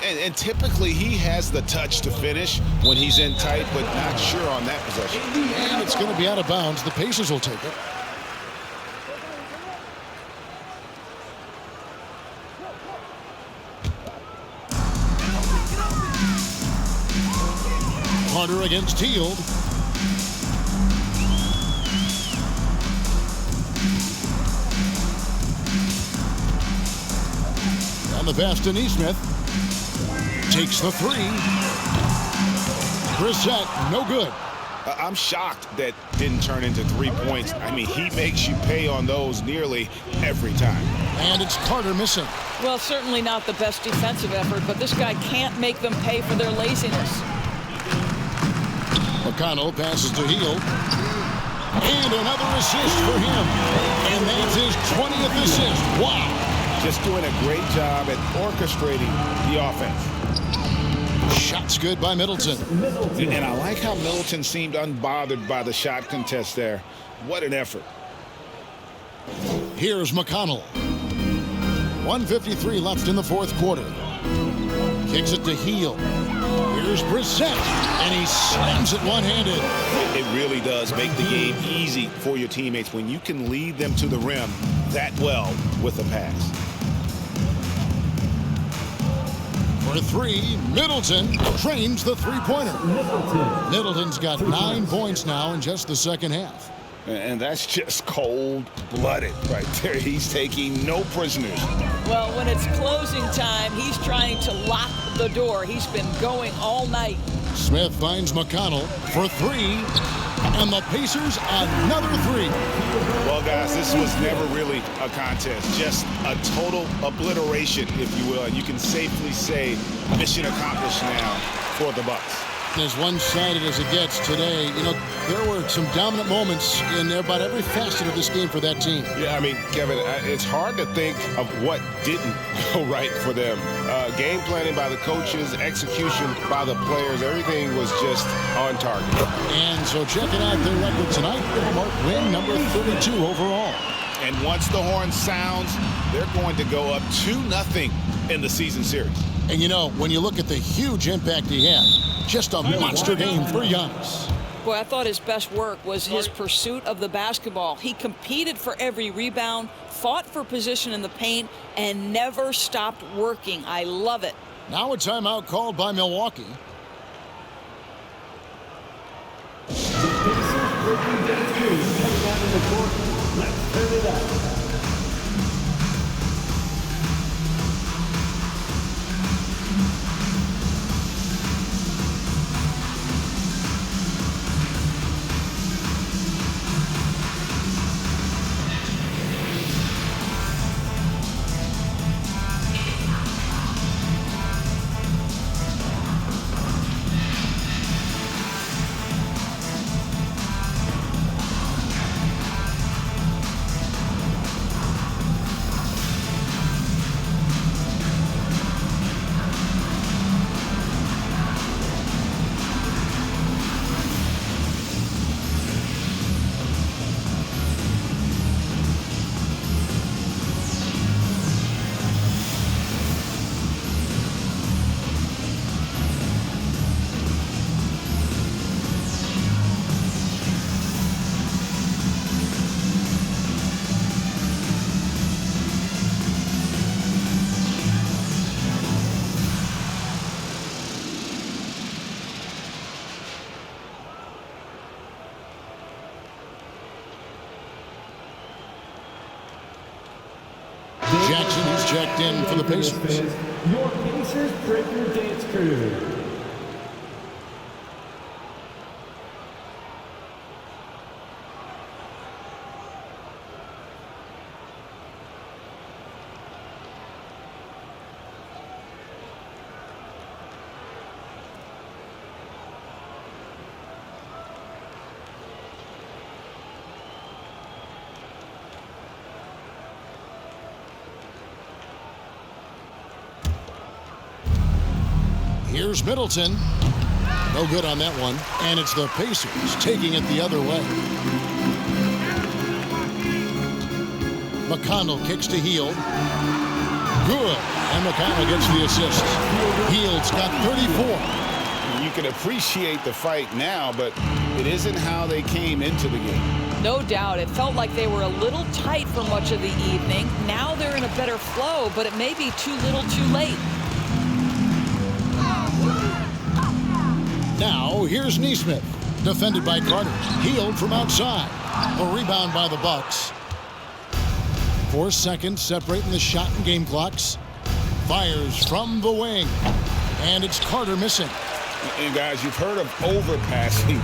And typically he has the touch to finish when he's in tight, but not sure on that possession. And it's going to be out of bounds. The Pacers will take it. Carter against Hield. On the pass to Neesmith. Takes the 3. Brissett, no good. I'm shocked that didn't turn into 3 points. I mean, he makes you pay on those nearly every time. And it's Carter missing. Well, certainly not the best defensive effort, but this guy can't make them pay for their laziness. McConnell passes to Hield. And another assist for him. And that's his 20th assist. Wow. Just doing a great job at orchestrating the offense. Shot's good by Middleton. And I like how Middleton seemed unbothered by the shot contest there. What an effort. Here's McConnell. 1:53 left in the fourth quarter. Kicks it to Hield. Here's Brissett, and he slams it one-handed. It really does make the game easy for your teammates when you can lead them to the rim that well with a pass. For three, Middleton trains the three-pointer. Middleton's got 9 points now in just the second half. And that's just cold-blooded right there. He's taking no prisoners. Well, when it's closing time, he's trying to lock the door. He's been going all night. Smith finds McConnell for three, and the Pacers another three. Well, guys, this was never really a contest, just a total obliteration, if you will. And you can safely say mission accomplished now for the Bucks. As one-sided as it gets today, you know, there were some dominant moments in about every facet of this game for that team. Yeah, I mean, Kevin, it's hard to think of what didn't go right for them. Game planning by the coaches, execution by the players, everything was just on target. And so checking out their record tonight, mark win number 32 overall. And once the horn sounds, they're going to go up 2-0 in the season series. And you know, when you look at the huge impact he had, just a monster game for Giannis. Boy, I thought his best work was his pursuit of the basketball. He competed for every rebound, fought for position in the paint, and never stopped working. I love it. Now a timeout called by Milwaukee. Let's turn it up. Jackson is checked in for the Pacers. Your Pacers Breaker Dance Crew. Here's Middleton. No good on that one. And it's the Pacers taking it the other way. McConnell kicks to Hield. Good. And McConnell gets the assist. Hield's got 34. You can appreciate the fight now, but it isn't how they came into the game. No doubt. It felt like they were a little tight for much of the evening. Now they're in a better flow, but it may be too little too late. Now, here's Nesmith, defended by Carter. Hield from outside. A rebound by the Bucks. 4 seconds separating the shot and game clocks. Fires from the wing. And it's Carter missing. And guys, you've heard of overpassing.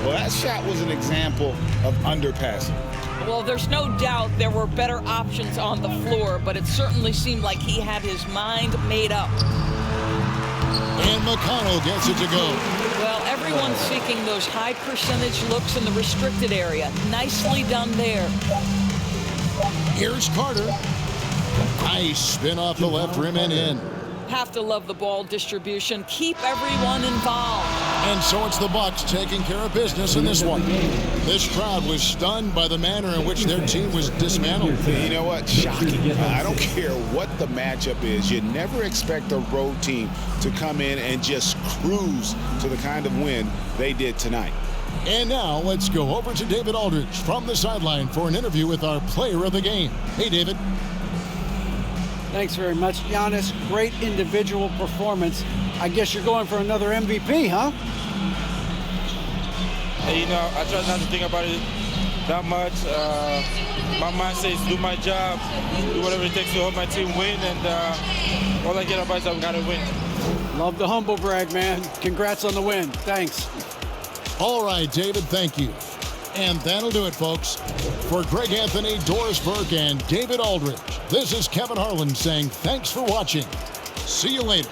Well, that shot was an example of underpassing. Well, there's no doubt there were better options on the floor, but it certainly seemed like he had his mind made up. And McConnell gets it to go. Well, everyone's seeking those high percentage looks in the restricted area. Nicely done there. Here's Carter. Nice spin off the left rim and in. Have to love the ball distribution. Keep everyone involved. And so it's the Bucks taking care of business in this one. This crowd was stunned by the manner in which their team was dismantled. You know what? Shocking. I don't care what the matchup is. You never expect a road team to come in and just cruise to the kind of win they did tonight. And now let's go over to David Aldridge from the sideline for an interview with our player of the game. Hey, David. Thanks very much, Giannis. Great individual performance. I guess you're going for another MVP, huh? Hey, you know, I try not to think about it that much. My mindset is do my job, do whatever it takes to help my team win, and all I care about is that we got to win. Love the humble brag, man. Congrats on the win. Thanks. All right, David, thank you. And that'll do it, folks. For Greg Anthony, Doris Burke, and David Aldridge, this is Kevin Harlan saying thanks for watching. See you later.